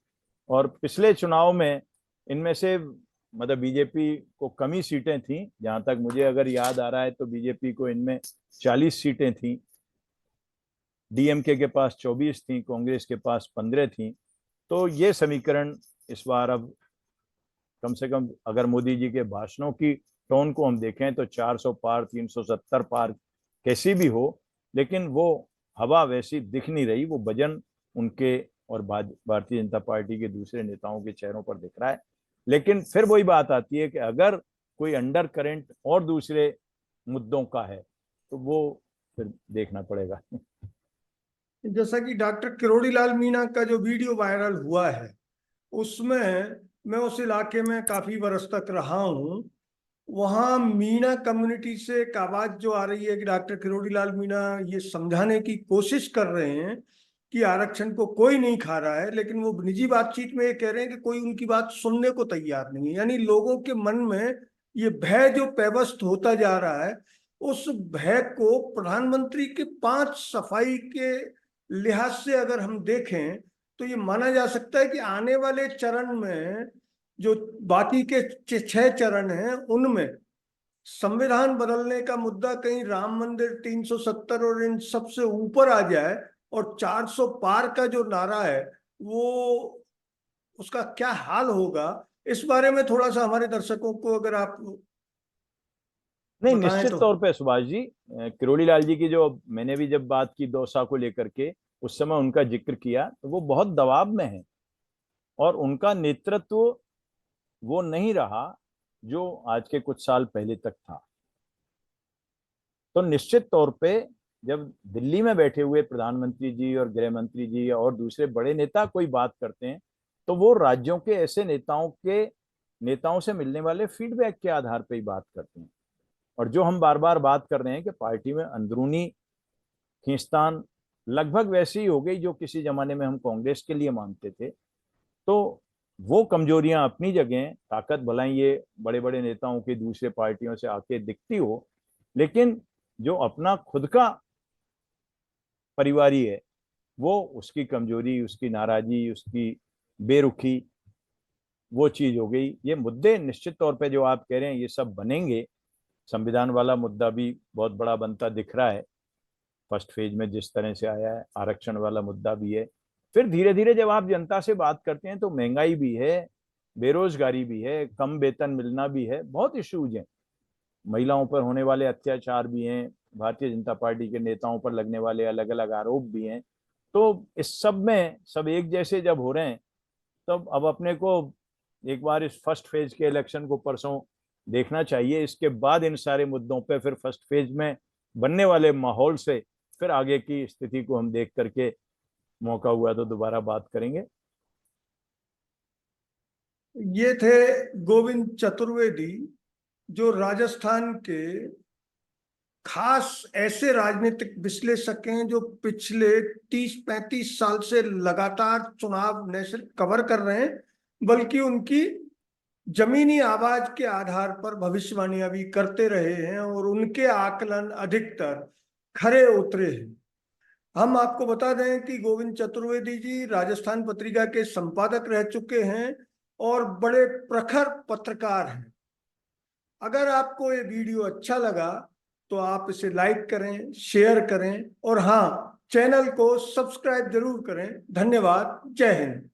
और पिछले चुनाव में इनमें से मतलब बीजेपी को कम ही सीटें थी, जहां तक मुझे अगर याद आ रहा है तो बीजेपी को इनमें 40 सीटें थी, डीएमके के पास 24 थी, कांग्रेस के पास 15 थी। तो ये समीकरण इस बार अब कम से कम अगर मोदी जी के भाषणों की टोन को हम देखें तो 400 पार, 370 पार कैसी भी हो, लेकिन वो हवा वैसी दिख नहीं रही, वो वजन उनके और भारतीय जनता पार्टी के दूसरे नेताओं के चेहरों पर दिख रहा है। लेकिन फिर वही बात आती है कि अगर कोई अंडर करंट और दूसरे मुद्दों का है तो वो फिर देखना पड़ेगा। जैसा कि डॉक्टर किरोड़ी लाल मीणा का जो वीडियो वायरल हुआ है, उसमें मैं उस इलाके में काफी बरस तक रहा हूँ। वहां मीणा कम्युनिटी से एक आवाज जो आ रही है कि डॉक्टर किरोड़ी लाल मीणा ये समझाने की कोशिश कर रहे हैं कि आरक्षण को कोई नहीं खा रहा है, लेकिन वो निजी बातचीत में ये कह रहे हैं कि कोई उनकी बात सुनने को तैयार नहीं है। यानी लोगों के मन में ये भय जो पैवस्त होता जा रहा है, उस भय को प्रधानमंत्री के 5 सफाई के लिहाज से अगर हम देखें तो ये माना जा सकता है कि आने वाले चरण में जो बाकी के 6 चरण हैं उनमें संविधान बदलने का मुद्दा कहीं राम मंदिर 370 और इन सबसे ऊपर आ जाए, और 400 पार का जो नारा है वो उसका क्या हाल होगा, इस बारे में थोड़ा सा हमारे दर्शकों को अगर आप नहीं, बताएं निश्चित तो। तौर पे सुभाष जी, किरोड़ी लाल जी की जो मैंने भी जब बात की दौसा को लेकर के, उस समय उनका जिक्र किया तो वो बहुत दबाव में है और उनका नेतृत्व वो नहीं रहा जो आज के कुछ साल पहले तक था। तो निश्चित तौर पे जब दिल्ली में बैठे हुए प्रधानमंत्री जी और गृह मंत्री जी और दूसरे बड़े नेता कोई बात करते हैं तो वो राज्यों के ऐसे नेताओं से मिलने वाले फीडबैक के आधार पर ही बात करते हैं। और जो हम बार बार बात कर रहे हैं कि पार्टी में अंदरूनी खींचतान लगभग वैसी ही हो गई जो किसी जमाने में हम कांग्रेस के लिए मानते थे। तो वो कमजोरियां अपनी जगह, ताकत भलाई ये बड़े बड़े नेताओं की दूसरे पार्टियों से आके दिखती हो, लेकिन जो अपना खुद का परिवारी है वो उसकी कमजोरी, उसकी नाराजगी, उसकी बेरुखी, वो चीज हो गई। ये मुद्दे निश्चित तौर पे जो आप कह रहे हैं ये सब बनेंगे। संविधान वाला मुद्दा भी बहुत बड़ा बनता दिख रहा है फर्स्ट फेज में जिस तरह से आया है, आरक्षण वाला मुद्दा भी है। फिर धीरे धीरे जब आप जनता से बात करते हैं तो महंगाई भी है, बेरोजगारी भी है, कम वेतन मिलना भी है, बहुत इश्यूज हैं। महिलाओं पर होने वाले अत्याचार भी हैं, भारतीय जनता पार्टी के नेताओं पर लगने वाले अलग अलग आरोप भी हैं। तो इस सब में सब एक जैसे जब हो रहे हैं तब अब अपने को एक बार इस फर्स्ट फेज के इलेक्शन को परसों देखना चाहिए। इसके बाद इन सारे मुद्दों पे फिर फर्स्ट फेज में बनने वाले माहौल से फिर आगे की स्थिति को हम देख करके मौका हुआ तो दोबारा बात करेंगे। ये थे गोविंद चतुर्वेदी, जो राजस्थान के खास ऐसे राजनीतिक विश्लेषक हैं जो पिछले 30-35 साल से लगातार चुनाव न सिर्फ कवर कर रहे हैं बल्कि उनकी जमीनी आवाज के आधार पर भविष्यवाणियां भी करते रहे हैं और उनके आकलन अधिकतर खरे उतरे हैं। हम आपको बता दें कि गोविंद चतुर्वेदी जी राजस्थान पत्रिका के संपादक रह चुके हैं और बड़े प्रखर पत्रकार हैं। अगर आपको ये वीडियो अच्छा लगा तो आप इसे लाइक करें, शेयर करें और हाँ, चैनल को सब्सक्राइब जरूर करें। धन्यवाद। जय हिंद।